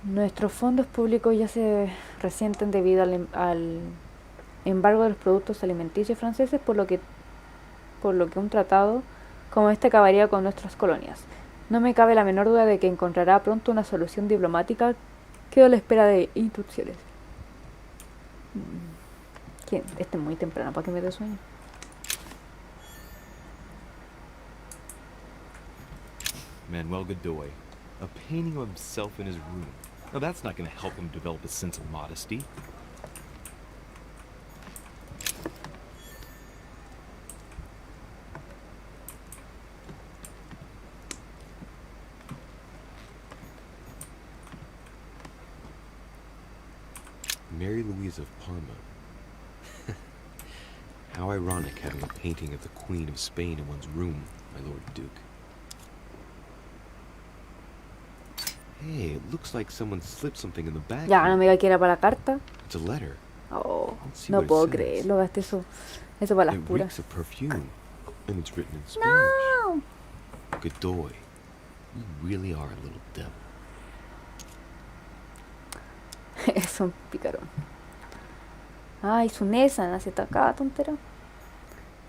Nuestros fondos públicos ya se resienten debido al embargo de los productos alimenticios franceses, por lo que un tratado como este acabaría con nuestras colonias. No me cabe la menor duda de que encontrará pronto una solución diplomática. Quedo a la espera de instrucciones. Este es muy temprano para que me dé sueño. Manuel Godoy, a painting of himself in his room. Now that's not going to help him develop a sense of modesty. Mary Louise of Parma. How ironic having a painting of the Queen of Spain in one's room, my Lord Duke. Hey, it looks like someone slipped something in the bag. Ya, no me diga que era para la carta. It's a letter. Oh, Let's see no what it puedo says. creerlo, gasté eso para las It puras. reeks of perfume, and it's written in Spanish. No. Godoy, you really are a little devil. Es un picarón. Ay, su Nesa, hace cada tontera.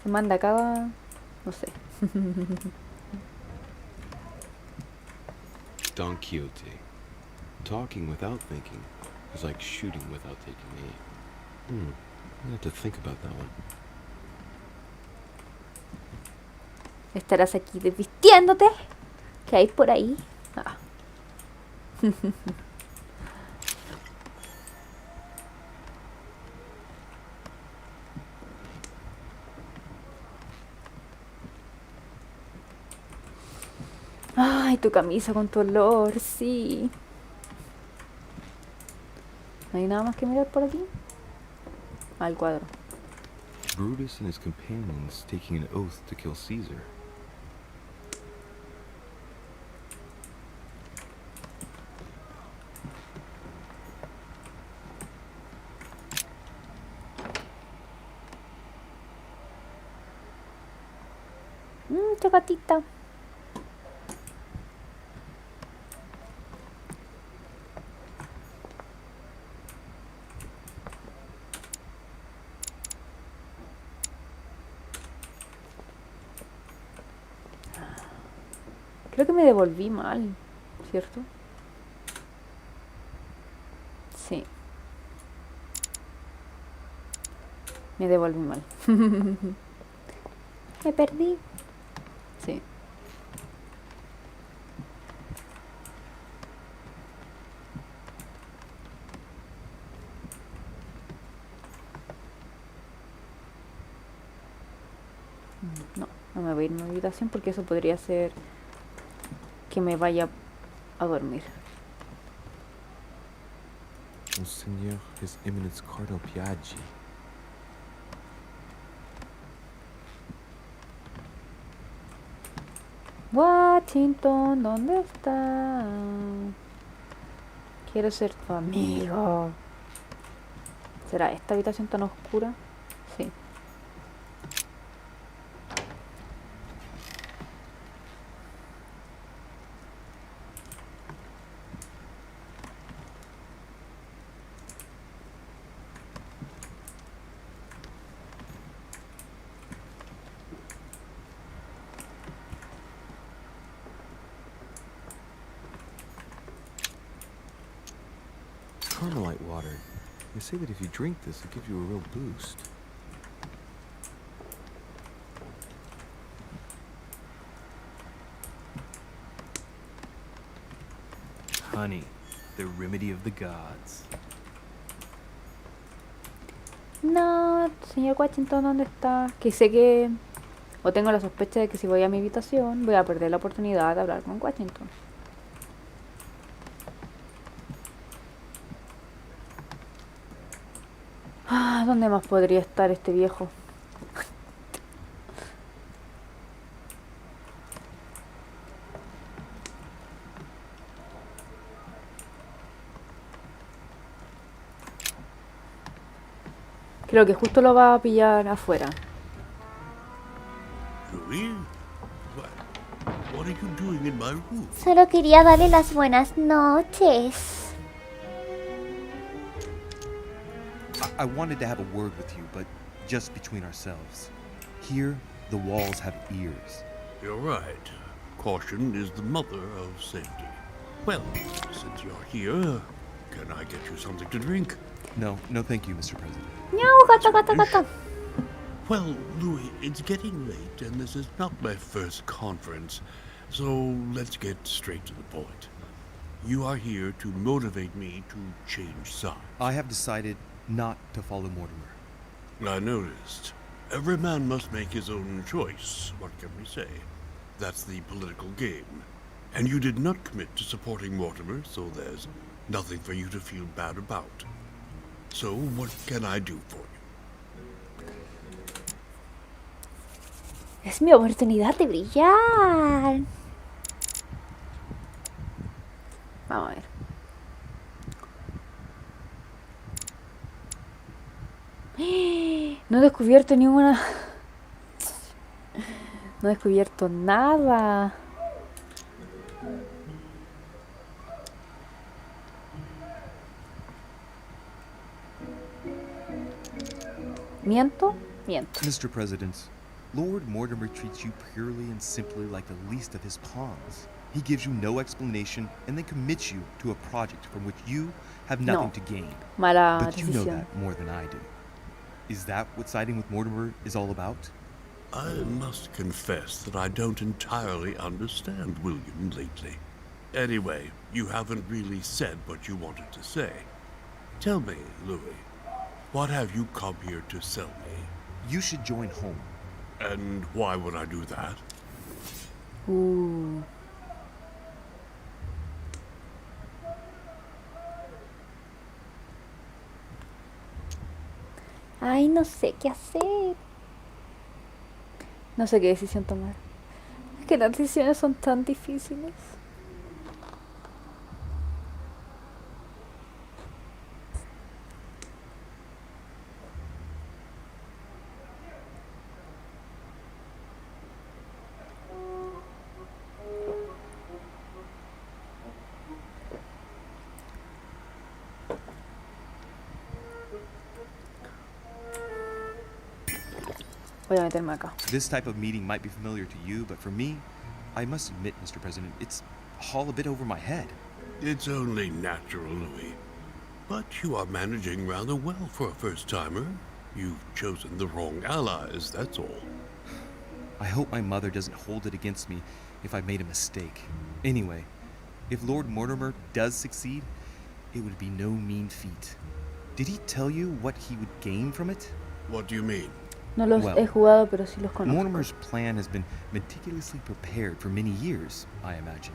Se manda cada... no sé. Don Quixote. Talking without thinking is like shooting without taking aim. I have to think about that one. ¿Estarás aquí desvistiéndote? ¿Qué hay por ahí? Ah. Ay, tu camisa con tu olor, sí. ¿No hay nada más que mirar por aquí? Al cuadro. Brutus and his companions taking an oath to kill Caesar. Chocolatita. Creo que me devolví mal, ¿cierto? Sí. Me devolví mal. Me perdí. Sí. No, no me voy a ir a mi habitación porque eso podría ser que me vaya a dormir. Monseigneur, His Eminence Cardinal Piaggi. Washington, ¿dónde está? Quiero ser tu amigo. ¿Será esta habitación tan oscura? Sí. Carmelite water. They say that if you drink this, it gives you a real boost. Honey, the remedy of the gods. No, señor Washington, ¿dónde está? Que sé que... O tengo la sospecha de que si voy a mi habitación voy a perder la oportunidad de hablar con Washington. Ah, ¿dónde más podría estar este viejo? Creo que justo lo va a pillar afuera. Louis? What are you doing in my room? Solo quería darle las buenas noches. I wanted to have a word with you, but just between ourselves. Here, the walls have ears. You're right. Caution is the mother of safety. Well, since you're here, can I get you something to drink? No, thank you, Mr. President. No, gata. Well, Louis, it's getting late, and this is not my first conference, so let's get straight to the point. You are here to motivate me to change sides. I have decided not to follow Mortimer. I noticed. Every man must make his own choice. What can we say? That's the political game. And you did not commit to supporting Mortimer, so there's nothing for you to feel bad about. So, what can I do for you? Es mi oportunidad de brillar. Vamos a ver. No he descubierto ninguna... No he descubierto nada. ¿Miento? Miento. Mr. President, Lord Mortimer treats you purely and simply like the least of his pawns. He gives you no explanation and then commits you to a project from which you have nothing to gain. Mala but you know decisión. that more than I do. Is that what siding with Mortimer is all about? I must confess that I don't entirely understand William lately. Anyway, you haven't really said what you wanted to say. Tell me, Louis, what have you come here to sell me? You should join home. And why would I do that? Ooh. Ay, no sé qué hacer. No sé qué decisión tomar. Es que las decisiones son tan difíciles. Voy a meterme acá. This type of meeting might be familiar to you, but for me, I must admit, Mr. President, it's all a bit over my head. It's only natural, Louis. But you are managing rather well for a first-timer. You've chosen the wrong allies, that's all. I hope my mother doesn't hold it against me if I made a mistake. Anyway, if Lord Mortimer does succeed, it would be no mean feat. Did he tell you what he would gain from it? What do you mean? No los he jugado, pero sí los conozco. Mortimer's plan has been meticulously prepared for many years, I imagine.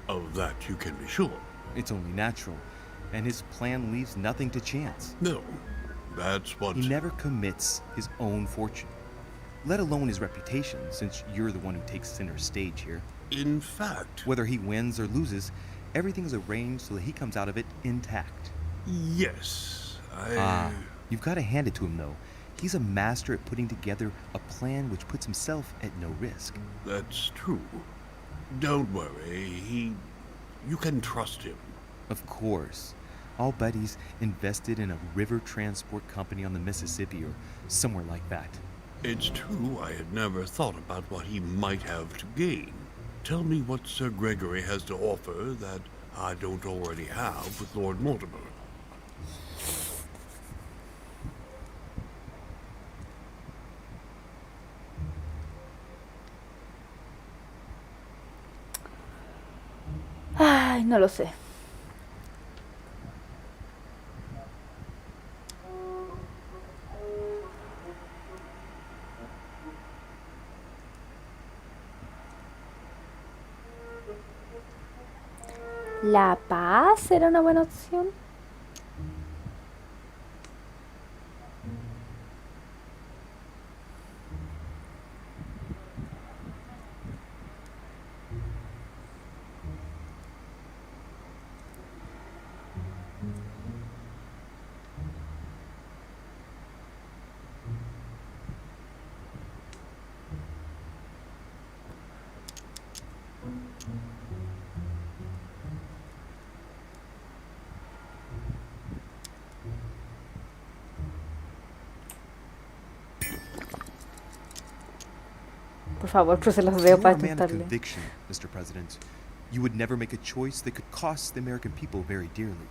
Of that you can be sure. It's only natural, and his plan leaves nothing to chance. No, that's what... He never commits his own fortune, let alone his reputation, since you're the one who takes center stage here. In fact... Whether he wins or loses, everything is arranged so that he comes out of it intact. Yes, you've got to hand it to him, though. He's a master at putting together a plan which puts himself at no risk. That's true. Don't worry, you can trust him. Of course. I'll bet he's invested in a river transport company on the Mississippi or somewhere like that. It's true I had never thought about what he might have to gain. Tell me what Sir Gregory has to offer that I don't already have with Lord Mortimer. Ay, no lo sé. ¿La paz era una buena opción? Por favor, cruce los dedos para You're a man of intentarle. conviction, Mr. President. You would never make a choice that could cost the American people very dearly.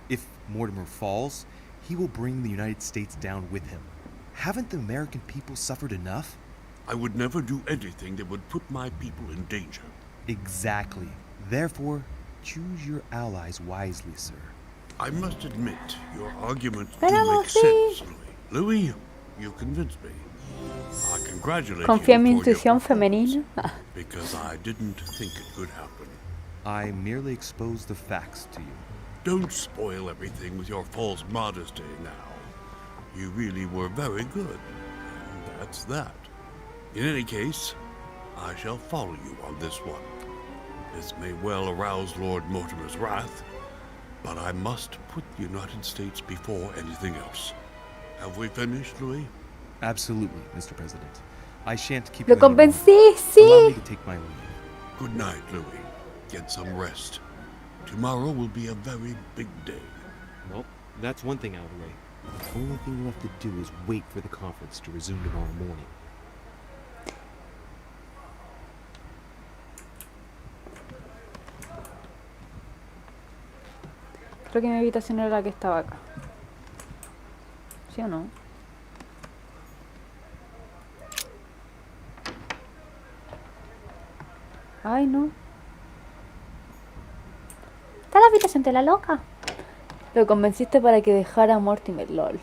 If Mortimer falls, he will bring the United States down with him. Haven't the American people suffered enough? I would never do anything that would put my people in danger. Exactly. Therefore, choose your allies wisely, sir. I must admit, your arguments do Pero make sí. sense, Louis. Louis, you convinced me. I congratulate Confía en mi you for your intuición performance, femenina. because I didn't think it could happen. I merely exposed the facts to you. Don't spoil everything with your false modesty now. You really were very good, and that's that. In any case, I shall follow you on this one. This may well arouse Lord Mortimer's wrath, but I must put the United States before anything else. Have we finished, Louis? Absolutely, Mr. President. I shan't keep Lo you any longer. convencí, Allow me sí. to take my leave. Good night, Louis. Get some rest. Tomorrow will be a very big day. Well, that's one thing out of the way. The only thing left to do is wait for the conference to resume tomorrow morning. Creo que mi habitación era la que estaba acá. ¿Sí o no? Ay, no. Está la habitación de la loca. Lo convenciste para que dejara a Mortimer, lol.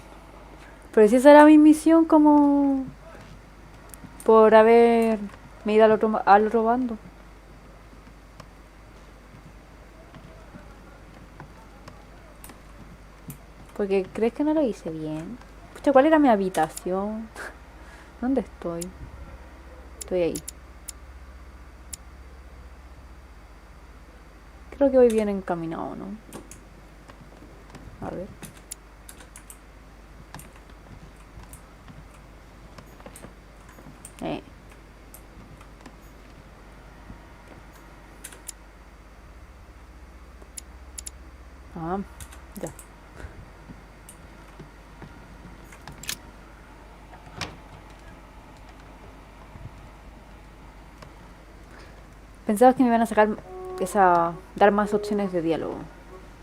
Pero si esa era mi misión, como por haberme ido al otro bando. Porque crees que no lo hice bien. Pucha, ¿cuál era mi habitación? ¿Dónde estoy? Estoy ahí. Creo que voy bien encaminado, ¿no? A ver. Ah, ya. Pensaba que me iban a sacar dar más opciones de diálogo.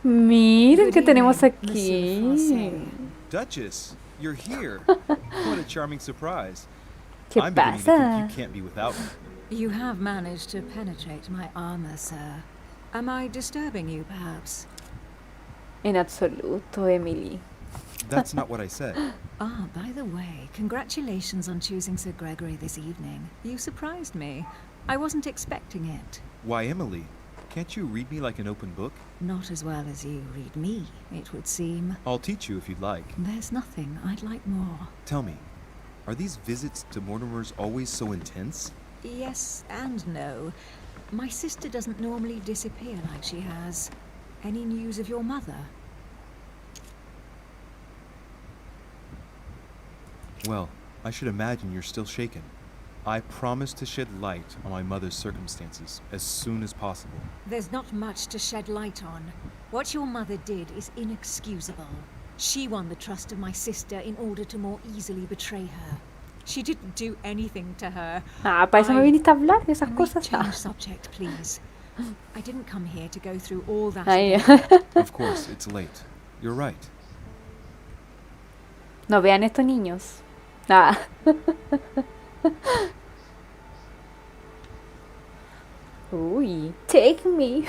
Miren que tenemos aquí. Duchess, you're here. What a charming surprise. ¿Qué I'm beginning to think pasa? you can't be without me. You have managed to penetrate my armor, sir. Am I disturbing you, perhaps? En absoluto, Emily. That's not what I said. Ah, by the way, congratulations on choosing Sir Gregory this evening. You surprised me. I wasn't expecting it. Why, Emily? Can't you read me like an open book? Not as well as you read me, it would seem. I'll teach you if you'd like. There's nothing I'd like more. Tell me, are these visits to Mortimer's always so intense? Yes and no. My sister doesn't normally disappear like she has. Any news of your mother? Well, I should imagine you're still shaken. I promise to shed light on my mother's circumstances as soon as possible. There's not much to shed light on. What your mother did is inexcusable. She won the trust of my sister in order to more easily betray her. She didn't do anything to her. Para eso me viniste a hablar de esas cosas. Change subject, please. I didn't come here to go through all that. Of course, it's late. You're right. No vean estos niños. Uy, take me.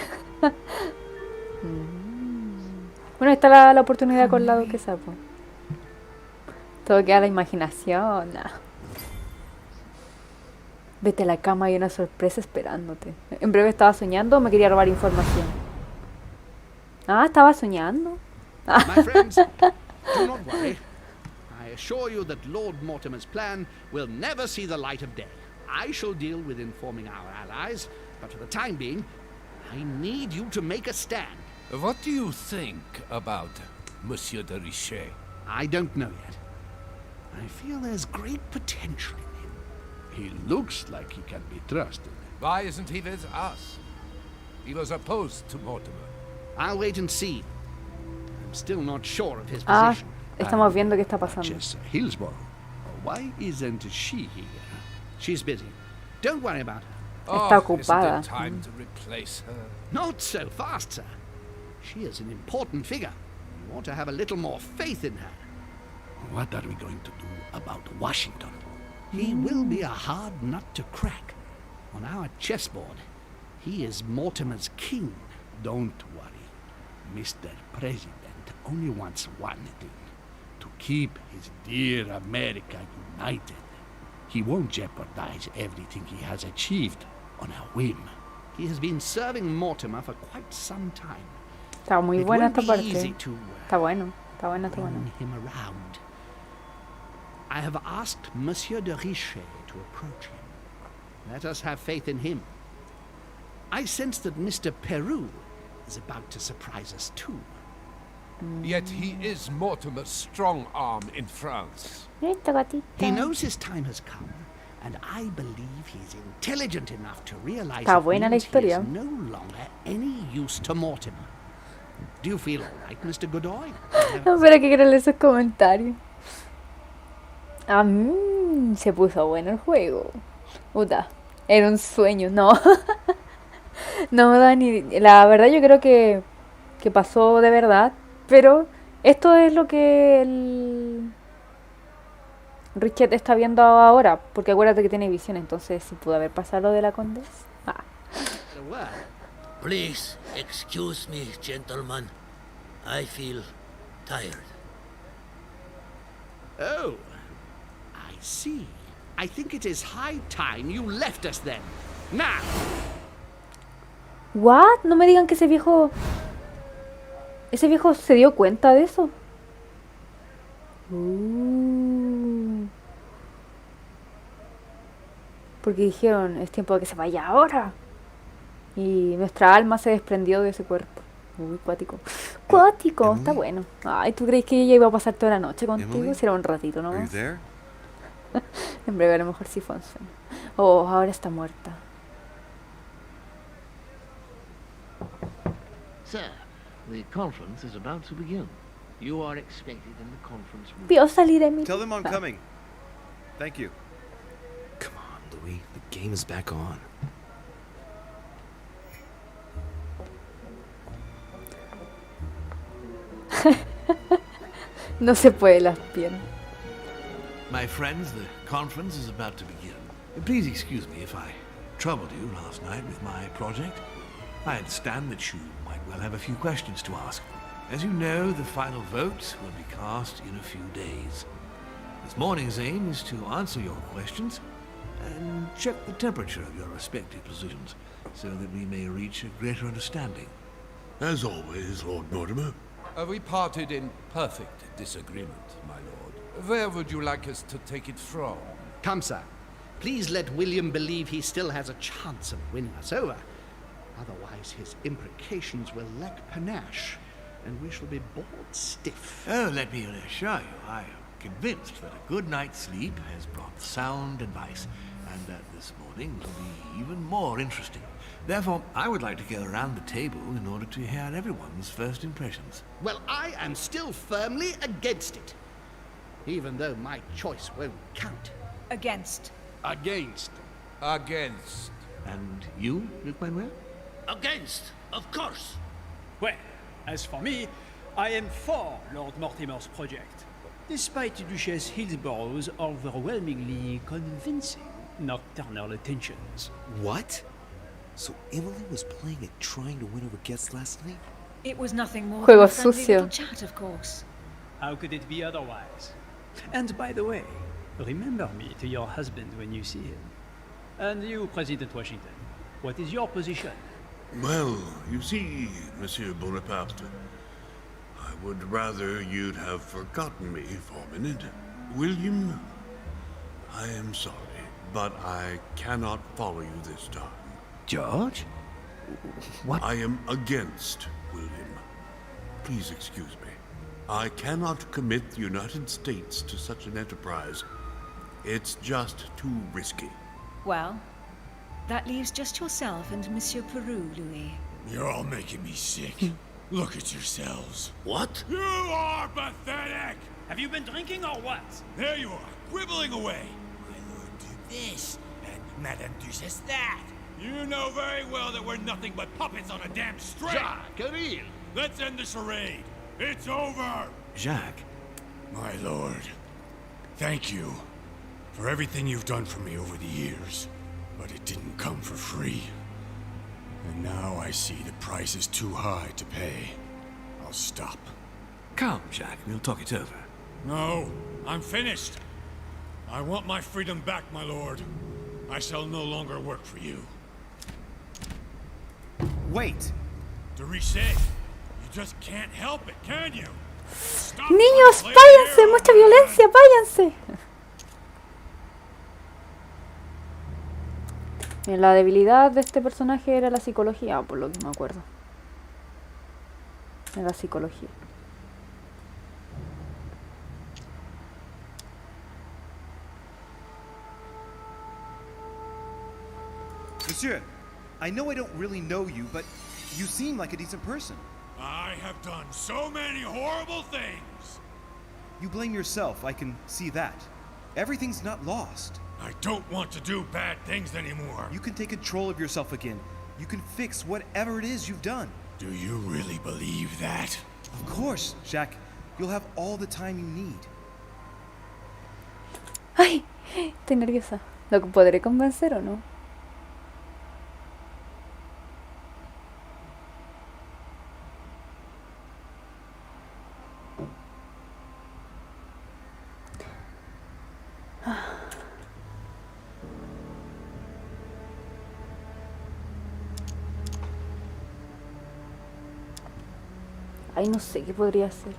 Bueno, está la oportunidad con la duquesa. Todo queda a la imaginación. Vete a la cama, hay una sorpresa esperándote. En breve estaba soñando o me quería robar información. Estaba soñando. My friends, do not worry. I assure you that Lord Mortimer's plan will never see the light of day. I shall deal with informing our allies, but for the time being, I need you to make a stand. What do you think about Monsieur de Richet? I don't know yet. I feel there's great potential in him. He looks like he can be trusted. Why isn't he with us? He was opposed to Mortimer. I'll wait and see. I'm still not sure of his position. Estamos viendo qué está pasando. Duchess Hillsborough. Why isn't she here? She's busy. Don't worry about her. Está ocupada. Isn't it time to replace her? Not so fast, sir. She is an important figure. You ought to have a little more faith in her. What are we going to do about Washington? He will be a hard nut to crack. On our chessboard, he is Mortimer's king. Don't worry. Mr. President only wants one thing. To keep his dear America united. He won't jeopardize everything he has achieved on a whim. He has been serving Mortimer for quite some time. Está muy buena esta parte. Está bueno. Bring him around. I have asked Monsieur de Richet to approach him. Let us have faith in him. I sense that Mr. Peru is about to surprise us too. Yet he is Mortimer's strong arm in France. He knows his time has come, and I believe he's intelligent enough to realize Está buena la he is historia. no longer any use to Mortimer. Do you feel all right, Mr. Godoy? No, pero que quiero leer esos comentarios. Se puso bueno el juego. Puta, era un sueño, no. No me da ni... La verdad yo creo que pasó de verdad, pero esto es lo que el Richet está viendo ahora, porque acuérdate que tiene visión, entonces si pudo haber pasado lo de la condesa. Please excuse me, gentlemen. I feel tired. Oh, I see. I think it is high time you left us then. Now! ¿What? No me digan que ese viejo se dio cuenta de eso. Porque dijeron, es tiempo de que se vaya ahora. Y nuestra alma se desprendió de ese cuerpo. Uy, cuático. Cuático, Emily? está bueno. Ay, ¿tú crees que ella iba a pasar toda la noche contigo? Emily? Si era un ratito Are you nomás. there? En breve a lo mejor sí fue un sueño. Oh, ahora está muerta. Sir, the conference is about to begin. You are expected in the conference room. Vio salir de mi... Tell them I'm coming. Thank you. Come on, Louis. The game is back on. No se puede las piernas. My friends, the conference is about to begin. Please excuse me if I troubled you last night with my project. I understand that you might well have a few questions to ask. As you know, the final vote will be cast in a few days. This morning's aim is to answer your questions and check the temperature of your respective positions so that we may reach a greater understanding. As always, Lord Mortimer. We parted in perfect disagreement, my lord. Where would you like us to take it from? Come, sir. Please let William believe he still has a chance of winning us over. Otherwise, his imprecations will lack panache, and we shall be bored stiff. Oh, let me assure you, I am convinced that a good night's sleep has brought sound advice, and that this morning will be even more interesting. Therefore, I would like to go around the table in order to hear everyone's first impressions. Well, I am still firmly against it, even though my choice won't count. Against. Against. Against. And you, Luc Manuel? Against, of course. Well, as for me, I am for Lord Mortimer's project, despite Duchess Hillsborough's overwhelmingly convincing nocturnal attentions. What? So Emily was playing at trying to win over guests last night? It was nothing more Juego than a friendly sucio. little chat, of course. How could it be otherwise? And by the way, remember me to your husband when you see him. And you, President Washington, what is your position? Well, you see, Monsieur Bonaparte, I would rather you'd have forgotten me for a minute. William, I am sorry, but I cannot follow you this time. George? What? I am against William. Please excuse me. I cannot commit the United States to such an enterprise. It's just too risky. Well, that leaves just yourself and Monsieur Peru, Louis. You're all making me sick. Look at yourselves. What? You are pathetic! Have you been drinking or what? There you are, quibbling away. My lord did this, and Madame Duchess that. You know very well that we're nothing but puppets on a damn string. Jacques, Ariel. Let's end the charade. It's over. Jacques? My lord, thank you for everything you've done for me over the years. But it didn't come for free. And now I see the price is too high to pay. I'll stop. Come, Jacques, we'll talk it over. No, I'm finished. I want my freedom back, my lord. I shall no longer work for you. Wait! De Richet, you just can't help it, can you? Stop Niños, playing váyanse, hero, mucha man. violencia, váyanse. La debilidad de este personaje era la psicología, por lo que me acuerdo. Era psicología. Monsieur, I know I don't really know you, but you seem like a decent person. I have done so many horrible things. You blame yourself, I can see that. Everything's not lost. I don't want to do bad things anymore. You can take control of yourself again. You can fix whatever it is you've done. Do you really believe that? Of course, Jacques. You'll have all the time you need. Ay, estoy nerviosa. ¿Lo podré convencer o no? Ay, no sé qué podría hacer.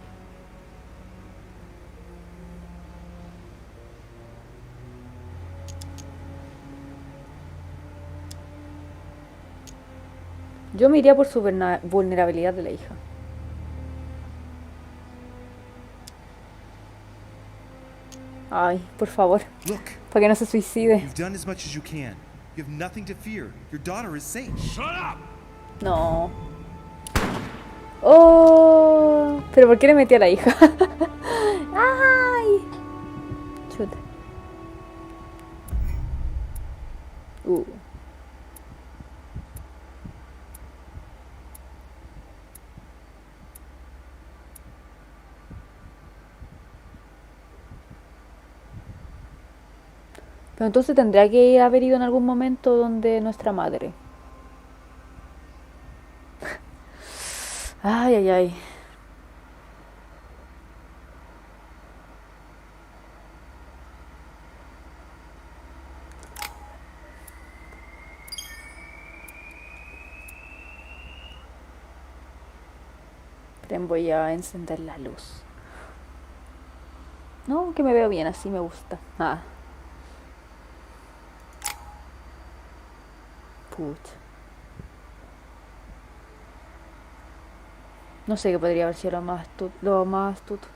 Yo me iría por su vulnerabilidad de la hija. Ay, por favor. Look, para que no se suicide. you've done as much as you can. You have nothing to fear. Your daughter is safe. Shut up! No. Oh, pero ¿por qué le metí a la hija? Ay. Chuta. Pero entonces tendría que haber ido en algún momento donde nuestra madre. Ay, ay, ay. Esperen, voy a encender la luz. No, que me veo bien, así me gusta. Ah. Put. No sé qué podría haber sido lo más astuto.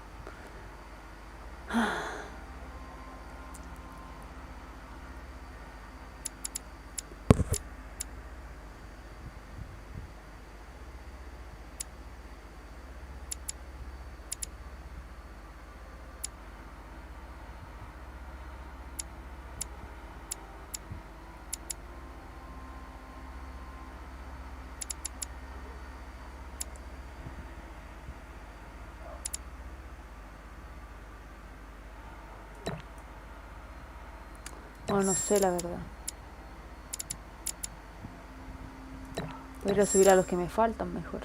Bueno, no sé la verdad. Podría subir a los que me faltan mejor.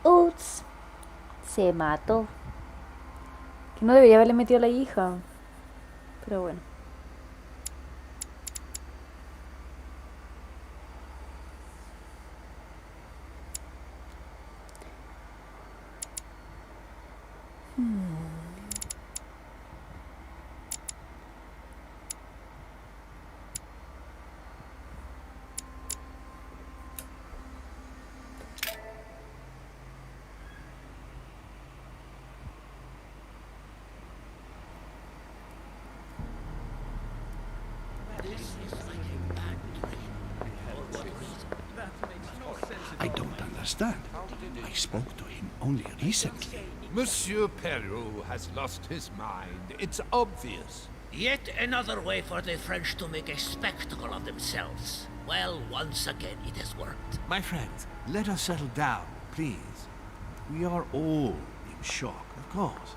Ups. Se mató. Que no debería haberle metido a la hija. Pero bueno. I don't understand. I spoke to him only recently. Monsieur Perrault has lost his mind. It's obvious. Yet another way for the French to make a spectacle of themselves. Well, once again it has worked. My friends, let us settle down, please. We are all in shock, of course.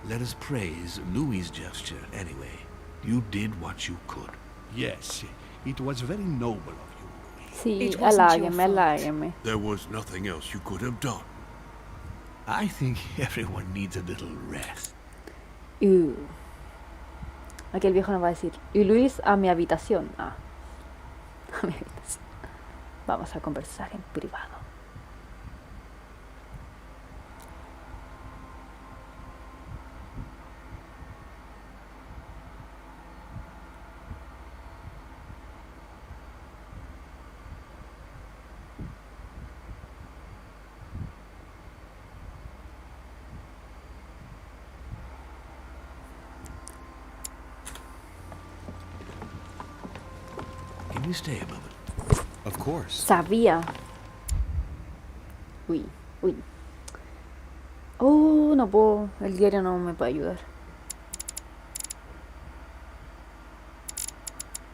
Let us praise Louis's gesture anyway. You did what you could. Yes, it was very noble of you. Sí, alágueme. There was nothing else you could have done. I think everyone needs a little rest. Aquí el viejo nos va a decir, y Luis, a mi habitación. Ah, a mi habitación. Vamos a conversar en privado. Can you stay a moment? Of course. Sabía. Uy. Oh, no puedo. El diario no me puede ayudar.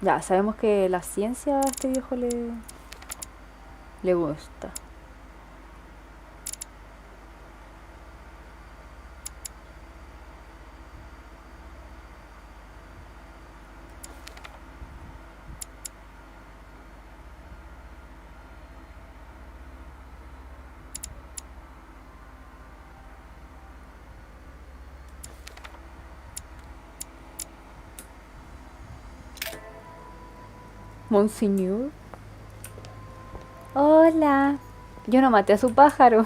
Ya, sabemos que la ciencia a este viejo le gusta. Monseñor. Hola. Yo no maté a su pájaro.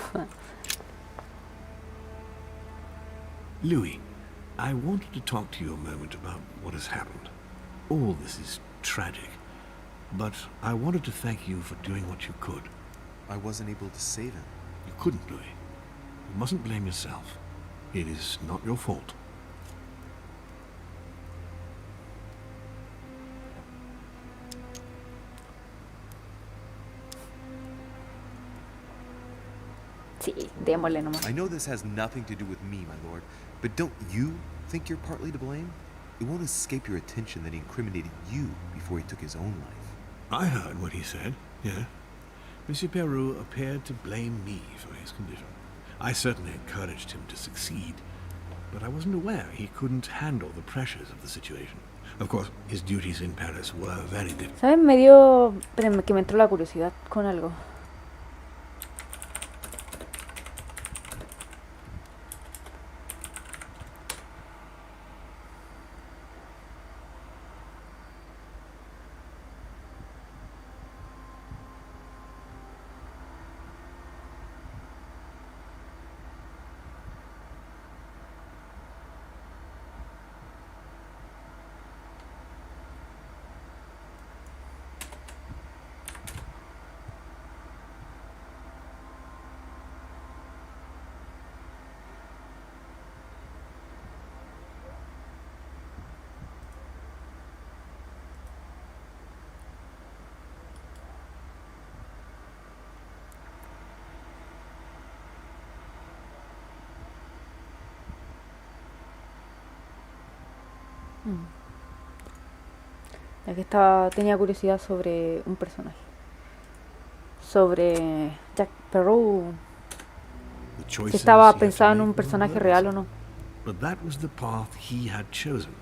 Louis, I wanted to talk to you a moment about what has happened. All this is tragic, but I wanted to thank you for doing what you could. I wasn't able to save him. You couldn't, Louis. You mustn't blame yourself. It is not your fault. Sí, démosle nomás. I know this has nothing to do with me, my lord, but don't you think you're partly to blame? It won't escape your attention that he incriminated you before he took his own life. I heard what he said, yeah. Monsieur Peru appeared to blame me for his condition. I certainly encouraged him to succeed, but I wasn't aware he couldn't handle the pressures of the situation. Of course, his duties in Paris were very different. ¿Sabes? Espérenme, que me entró la curiosidad con algo. Ya que tenía curiosidad sobre un personaje. Sobre Jack Peru. Si estaba pensado en un personaje real o no. But that was the path he had chosen.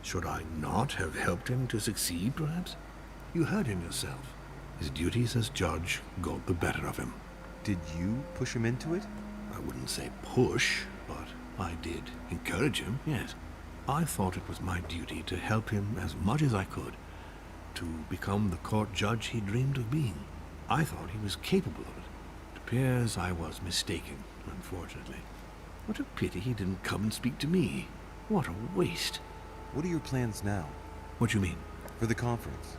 Should I not have helped him to succeed, perhaps? You heard him yourself. His duties as judge got the better of him. Did you push him into it? I wouldn't say push, but I did encourage him, yes. I thought it was my duty to help him as much as I could to become the court judge he dreamed of being. I thought he was capable of it. It appears I was mistaken, unfortunately. What a pity he didn't come and speak to me. What a waste. What are your plans now? What do you mean? For the conference.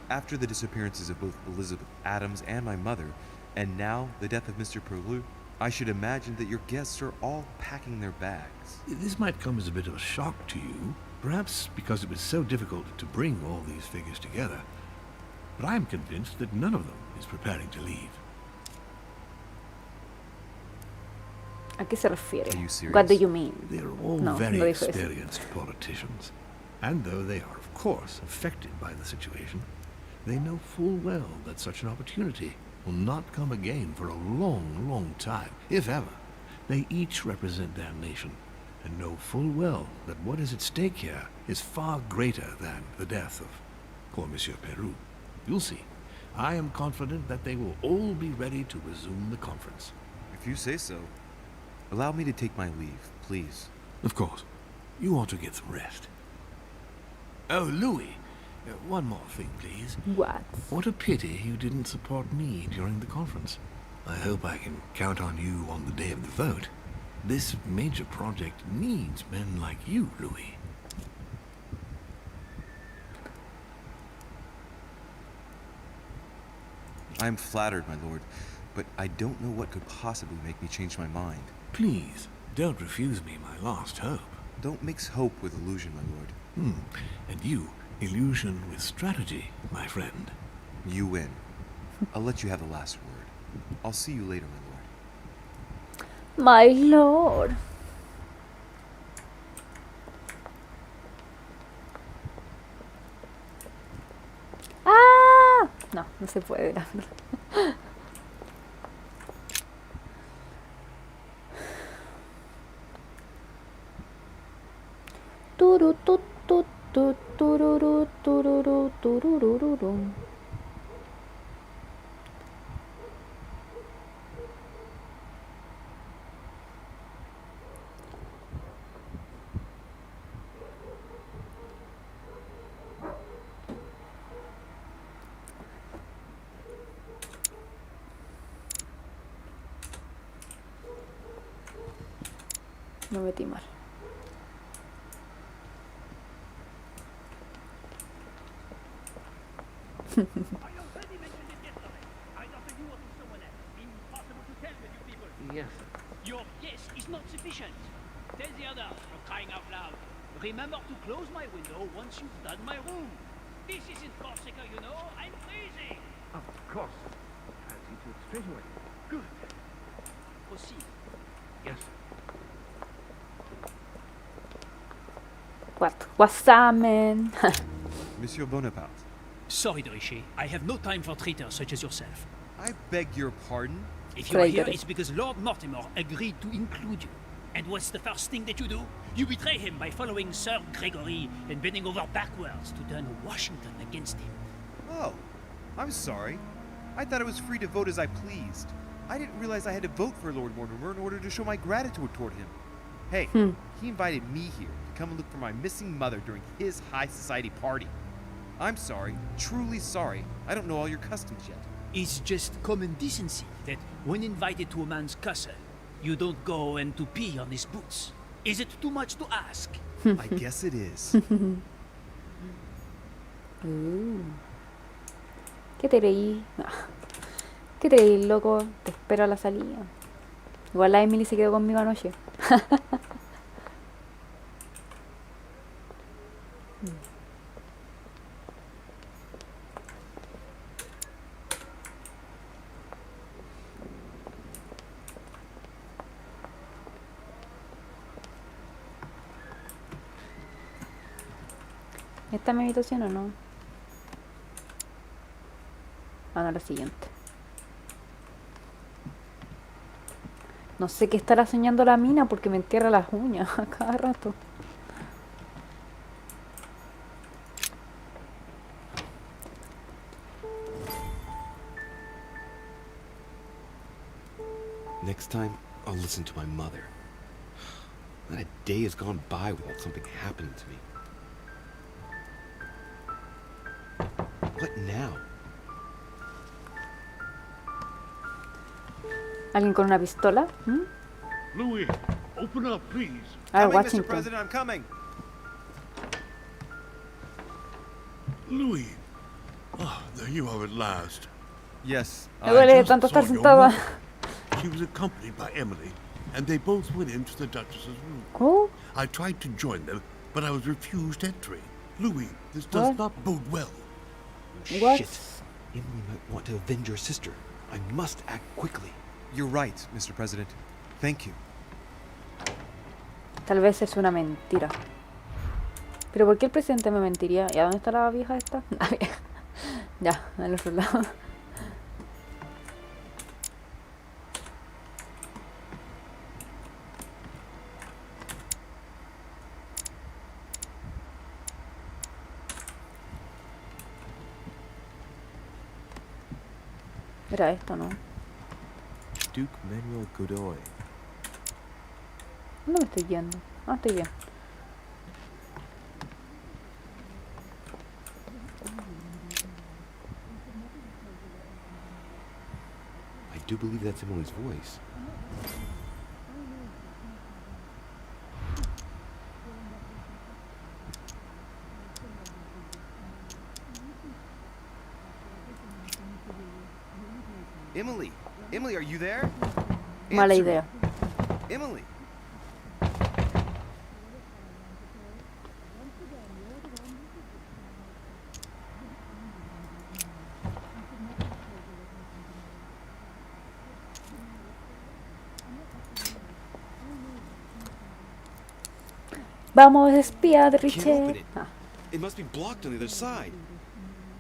After the disappearances of both Elizabeth Adams and my mother, and now the death of Mr. Perlu, I should imagine that your guests are all packing their bags. This might come as a bit of a shock to you, perhaps because it was so difficult to bring all these figures together. But I am convinced that none of them is preparing to leave. ¿A qué se refiere? Are you serious? What do you mean? They're all very experienced politicians. And though they are, of course, affected by the situation, they know full well that such an opportunity will not come again for a long, long time, if ever. They each represent their nation and know full well that what is at stake here is far greater than the death of poor Monsieur Peru. You'll see. I am confident that they will all be ready to resume the conference. If you say so. Allow me to take my leave, please. Of course. You ought to get some rest. Oh, Louis, one more thing, please. What? What a pity you didn't support me during the conference. I hope I can count on you on the day of the vote. This major project needs men like you, Louis. I am flattered, my lord, but I don't know what could possibly make me change my mind. Please, don't refuse me my last hope. Don't mix hope with illusion, my lord. And you, illusion with strategy, my friend. You win. I'll let you have the last word. I'll see you later, my lord. My lord. ¡Ah! No, no se puede, la verdad. Turu, tu, tu, tu, tururu, tururu, turururu. Me metí mal. Yes. Your guess is not sufficient. Tell the others, for crying out loud. Remember to close my window once you've done my room. This isn't Corsica, you know. I'm freezing. Of course. I'll see to it straight away. Good. Proceed. Yes. What's up, man? Monsieur Bonaparte, Sorry, de Richet. I have no time for traitors such as yourself. I beg your pardon? If you are here, Traitors. it's because Lord Mortimer agreed to include you. And what's the first thing that you do? You betray him by following Sir Gregory and bending over backwards to turn Washington against him. Oh, I'm sorry. I thought I was free to vote as I pleased. I didn't realize I had to vote for Lord Mortimer in order to show my gratitude toward him. Hey, he invited me here to come and look for my missing mother during his high society party. I'm sorry, truly sorry. I don't know all your customs yet. It's just common decency that when invited to a man's castle, you don't go and to pee on his boots. Is it too much to ask? I guess it is. ¿Qué te creí? ¿Qué te creí, loco? Te espero a la salida. Igual la Emily se quedó conmigo anoche. ¿Esta es mi habitación o no? Ah, no, la siguiente. No sé qué estará soñando la mina porque me entierra las uñas a cada rato. Next time, I'll listen to my mother. Not a day has gone by without something happening to me. What now? ¿Alguien con una pistola? ¿Mm? Louis, open up, please. Ah, Coming, Mr. Washington. President, I'm coming. Louis. Oh, there you are at last. Yes, Me duele just tanto saw estar your sentada. mother. She was accompanied by Emily, and they both went into the Duchess's room. Oh, I tried to join them, but I was refused entry. Louis, this does What? not bode well. what? Shit. Emily might want to avenge her sister. I must act quickly. You're right, Mr. President. Thank you. Tal vez es una mentira. ¿Pero por qué el presidente me mentiría? ¿Y a dónde está la vieja esta? La vieja. Ya, al otro lado. Era esto, ¿no? Duke Manuel Godoy. ¿Dónde me estoy yendo? Ah, estoy bien. I do believe that's Emily's voice. Emily! Emily, are you there? Mala Answer me. idea. Emily! Vamos, espía de Can't open Richet. it. Ah, It must be blocked on the other side.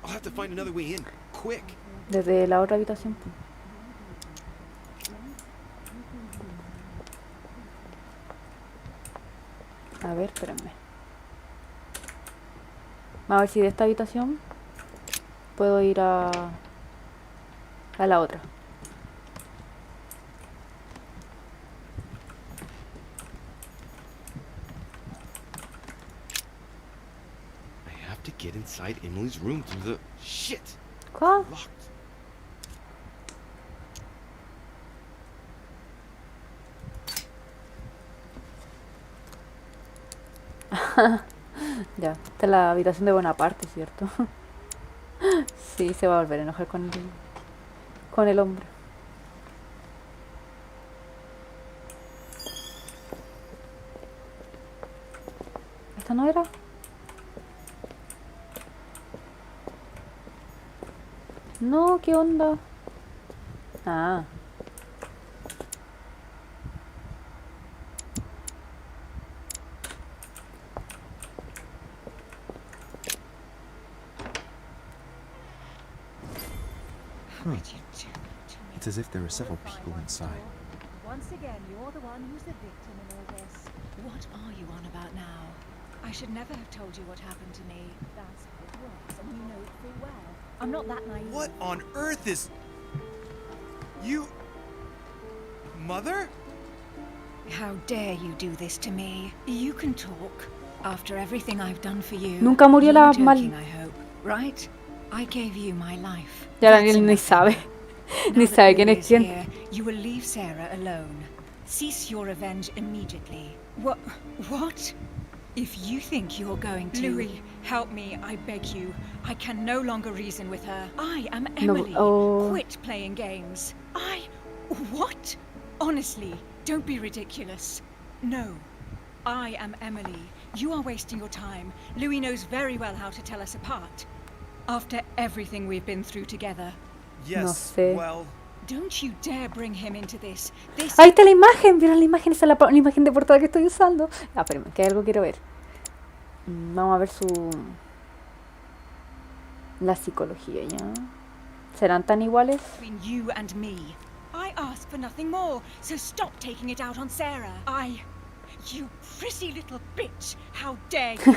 I'll have to find another way in. Quick. desde la otra habitación. A ver, espérame. A ver si de esta habitación puedo ir a la otra. I have to get inside Emily's room through the... Shit! ¿Cuál? Locked. Ya, esta es la habitación de Bonaparte, ¿cierto? Sí, se va a volver a enojar con el hombre. ¿Esta no era? No, ¿qué onda? Ah. It's as if there are several people inside. Once again, you're the one who's the victim in all this. What are you on about now? I should never have told you what happened to me. That's how it works, and you know it full well. I'm not that naive. What on earth is... You... Mother? How dare you do this to me? You can talk. After everything I've done for you. Nunca murió la You're mal. joking, I hope, right? I gave you my life. Ya Daniel ni sabe. Ni sabe quién es quién. Here, you will leave Sarah alone. Cease your revenge immediately. What? What? If you think you're going to... Louis, help me, I beg you. I can no longer reason with her. I am Emily. Quit playing games. What? Honestly, don't be ridiculous. No. I am Emily. You are wasting your time. Louis knows very well how to tell us apart. After everything we've been through together. Yes, No sé. well... Don't you dare bring him into this. Ahí está la imagen. ¿Vieron la imagen? Esa es la imagen de portada que estoy usando. Ah, espérame, que algo quiero ver. Vamos a ver la psicología, ¿ya? ¿Serán tan iguales? Between you and me. I asked for nothing more, so stop taking it out on Sarah. You prissy little bitch! How dare you!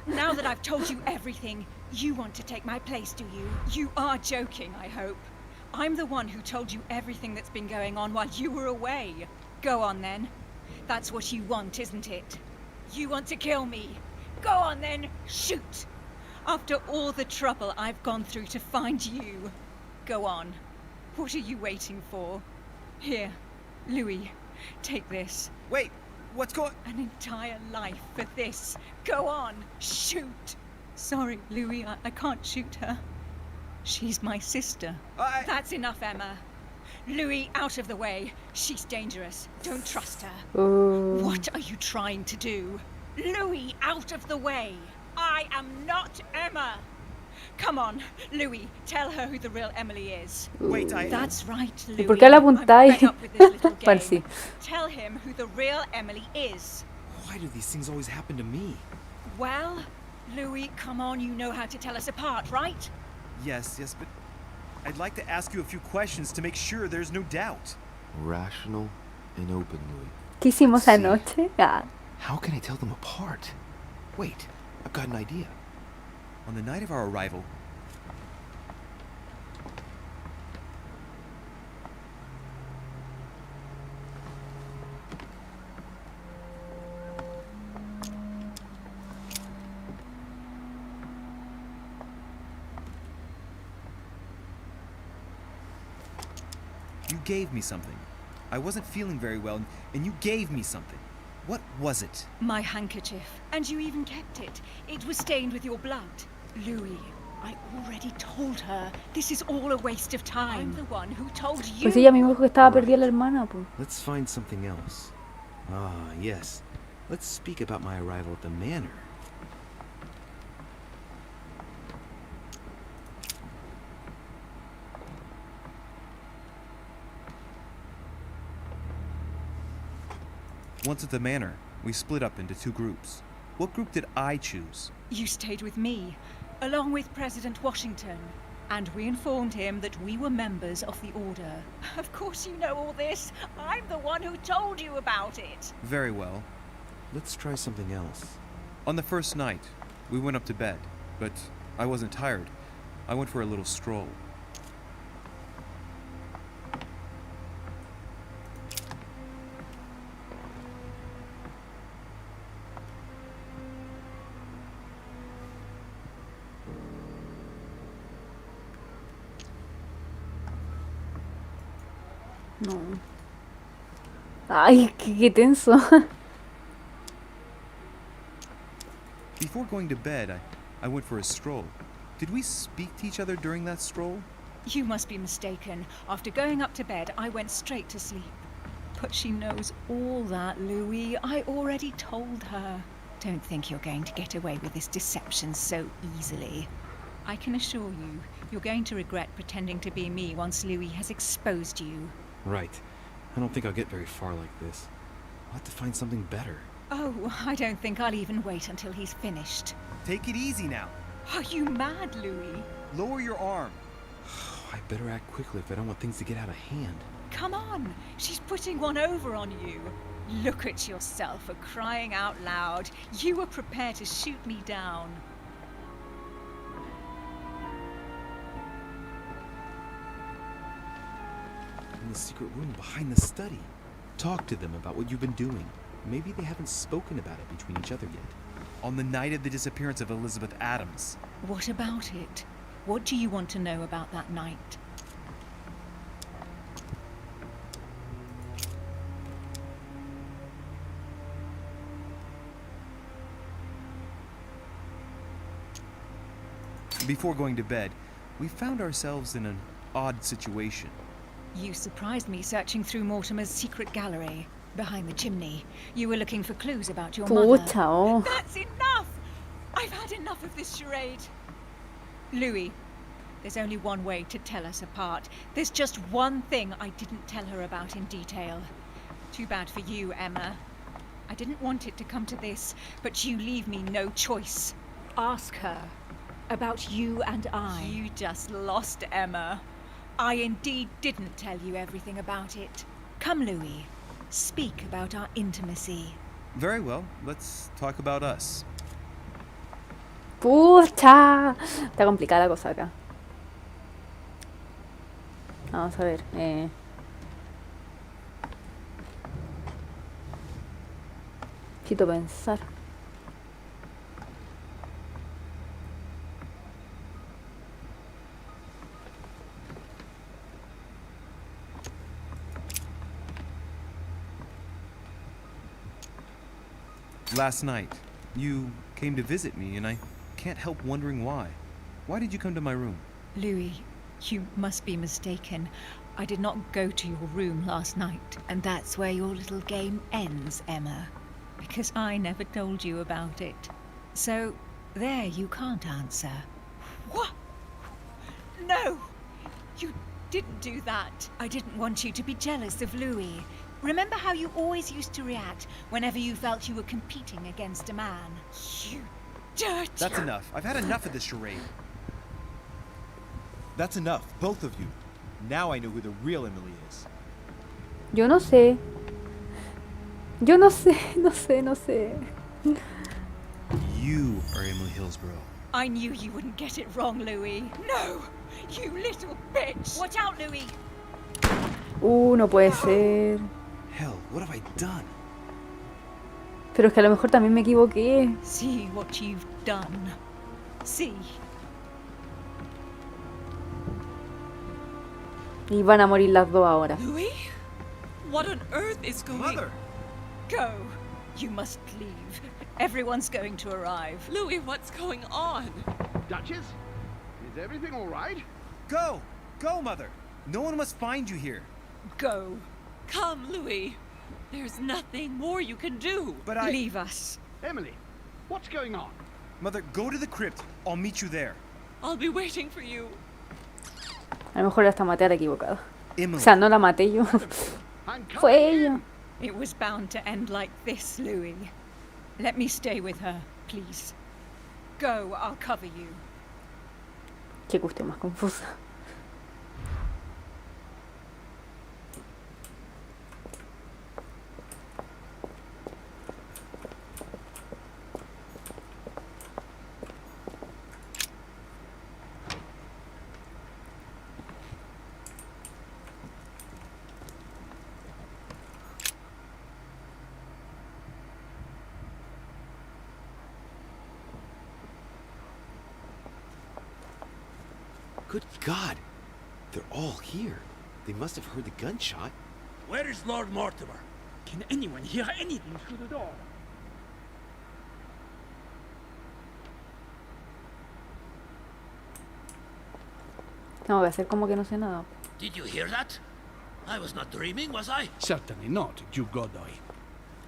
Now that I've told you everything, you want to take my place, do you? You are joking, I hope. I'm the one who told you everything that's been going on while you were away. Go on then. That's what you want, isn't it? You want to kill me. Go on then, shoot! After all the trouble I've gone through to find you. Go on. What are you waiting for? Here, Louis, take this. Wait, what's going... An entire life for this. Go on, shoot! Sorry, Louis, I can't shoot her. She's my sister. That's enough, Emma. Louis, out of the way. She's dangerous. Don't trust her. What are you trying to do? Louis, out of the way. I am not Emma. Come on, Louis, tell her who the real Emily is. Wait, That's right, Louis. ¿Y por qué la apuntáis? Bueno, sí. Tell him who the real Emily is. Why do these things always happen to me? Well, Louis, come on, you know how to tell us apart, right? Yes, but I'd like to ask you a few questions to make sure there's no doubt. Rational and open, Louis. ¿Qué hicimos anoche? Ah. How can I tell them apart? Wait, I've got an idea. On the night of our arrival, you gave me something. I wasn't feeling very well, and you gave me something. What was it? My handkerchief. And you even kept it. It was stained with your blood. Louis, I already told her. This is all a waste of time. I'm the one who told you. Pues ella misma dijo que estaba perdida la hermana, pues. Let's find something else. Ah, yes. Let's speak about my arrival at the manor. Once at the manor, we split up into two groups. What group did I choose? You stayed with me, along with President Washington. And we informed him that we were members of the Order. Of course you know all this. I'm the one who told you about it. Very well. Let's try something else. On the first night, we went up to bed, but I wasn't tired. I went for a little stroll. No. Ay, qué tenso. Before going to bed, I went for a stroll. Did we speak to each other during that stroll? You must be mistaken. After going up to bed, I went straight to sleep. But she knows all that, Louis. I already told her. Don't think you're going to get away with this deception so easily. I can assure you, you're going to regret pretending to be me once Louis has exposed you. Right. I don't think I'll get very far like this. I'll have to find something better. Oh, I don't think I'll even wait until he's finished. Take it easy now. Are you mad, Louis? Lower your arm. I better act quickly if I don't want things to get out of hand. Come on, she's putting one over on you. Look at yourself for crying out loud. You were prepared to shoot me down. In the secret room behind the study. Talk to them about what you've been doing. Maybe they haven't spoken about it between each other yet. On the night of the disappearance of Elizabeth Adams. What about it? What do you want to know about that night? Before going to bed, we found ourselves in an odd situation. You surprised me searching through Mortimer's secret gallery. Behind the chimney. You were looking for clues about your mother. That's enough! I've had enough of this charade. Louis, there's only one way to tell us apart. There's just one thing I didn't tell her about in detail. Too bad for you, Emma. I didn't want it to come to this, but you leave me no choice. Ask her about you and I. You just lost, Emma. I indeed didn't tell you everything about it. Come, Louis. Speak about our intimacy. Very well, let's talk about us. ¡Pucha! Está complicada la cosa acá. Vamos a ver. Necesito pensar. Last night, you came to visit me, and I can't help wondering why. Why did you come to my room? Louis, you must be mistaken. I did not go to your room last night, and that's where your little game ends, Emma. Because I never told you about it. So, there you can't answer. What? No! You didn't do that. I didn't want you to be jealous of Louis. Remember how you always used to react whenever you felt you were competing against a man? You dirty... That's enough. I've had enough of this charade. That's enough, both of you. Now I know who the real Emily is. Yo no sé. Yo no sé, no sé, no sé. You are Emily Hillsborough. I knew you wouldn't get it wrong, Louis. No! You little bitch! Watch out, Louis! No puede ser. Hell, what have I done? Pero es que a lo mejor también me equivoqué. See what you've done. See. Y van a morir las dos ahora. Louis? What on earth is going on? Mother! Go. You must leave. Everyone's going to arrive. Louis, what's going on? Duchess? Is everything all right? Go! Go, Mother! No one must find you here. Go. Come, Louis. There's nothing more you can do. But I... Leave us. Emily, what's going on? Mother, go to the crypt. I'll meet you there. I'll be waiting for you. A lo mejor hasta maté a la equivocada. Emily. O sea, no la maté yo. Fue ella. It was bound to end like this, Louis. Let me stay with her, please. Go, I'll cover you. Qué cuestión más confusa. Good God! They're all here. They must have heard the gunshot. Where is Lord Mortimer? Can anyone hear anything through the door? Tengo que hacer como que no sé nada. Did you hear that? I was not dreaming, was I? Certainly not, Duke Godoy.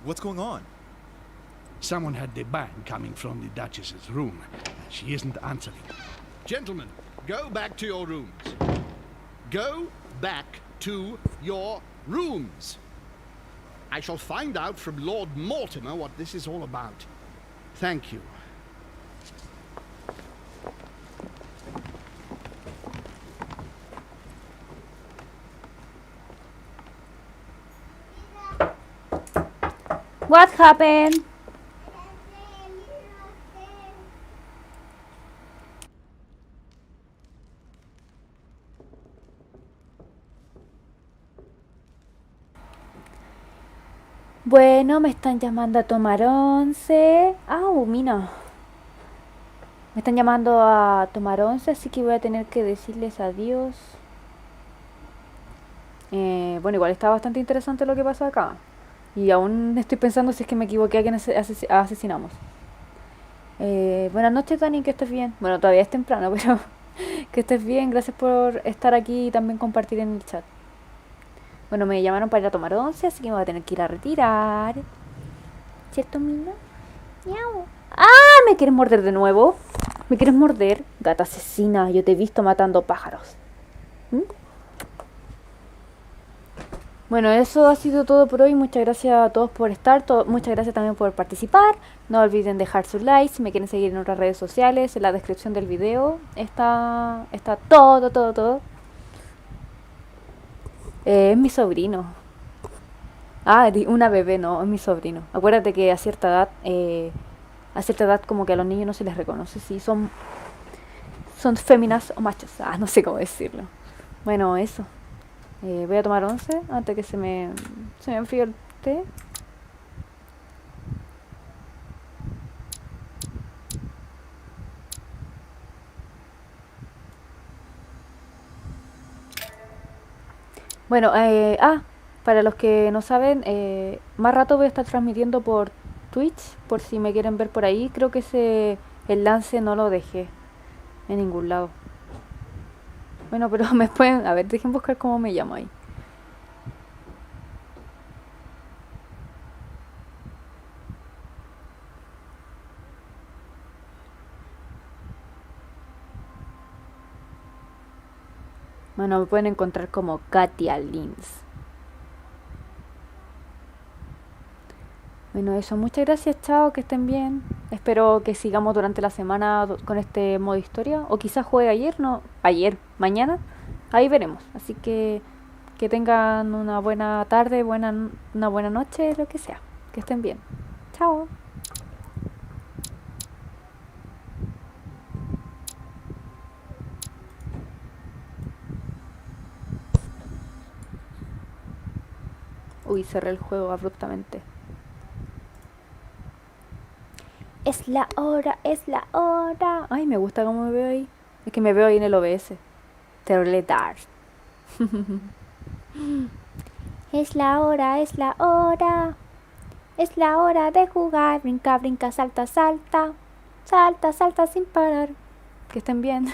What's going on? Someone had the bang coming from the Duchess's room, and she isn't answering. Gentlemen, go back to your rooms. Go back to your rooms. I shall find out from Lord Mortimer what this is all about. Thank you. What happened? Bueno, me están llamando a tomar once. Mina. Me están llamando a tomar once, así que voy a tener que decirles adiós. Bueno, igual está bastante interesante lo que pasó acá. Y aún estoy pensando si es que me equivoqué a quien asesinamos. Buenas noches, Dani, que estés bien. Bueno, todavía es temprano, pero que estés bien. Gracias por estar aquí y también compartir en el chat. Bueno, me llamaron para ir a tomar once, así que me voy a tener que ir a retirar. ¿Cierto, Mina? Miau. ¡Ah! ¿Me quieres morder de nuevo? ¿Me quieres morder? Gata asesina, yo te he visto matando pájaros. ¿Mm? Bueno, eso ha sido todo por hoy. Muchas gracias a todos por estar. Muchas gracias también por participar. No olviden dejar su like. Si me quieren seguir en otras redes sociales, en la descripción del video está todo. Es mi sobrino. Una bebé, no, es mi sobrino. Acuérdate que a cierta edad como que a los niños no se les reconoce si son féminas o machos. No sé cómo decirlo. Bueno, eso. Voy a tomar once antes que se me enfríe el té. Bueno, para los que no saben, más rato voy a estar transmitiendo por Twitch, por si me quieren ver por ahí. Creo que ese enlace no lo dejé en ningún lado. Bueno, pero me pueden... A ver, dejen buscar cómo me llamo ahí. Bueno, me pueden encontrar como Katia Lins. Bueno, eso, muchas gracias, chao, que estén bien. Espero que sigamos durante la semana con este modo historia. O quizás juegue mañana. Ahí veremos. Así que tengan una buena tarde, una buena noche, lo que sea. Que estén bien. Chao. Uy, cerré el juego abruptamente. Es la hora, es la hora. Ay, me gusta cómo me veo ahí. Es que me veo ahí en el OBS. Terrible dark. Es la hora, es la hora. Es la hora de jugar. Brinca, brinca, salta, salta. Salta, salta sin parar. Que estén bien.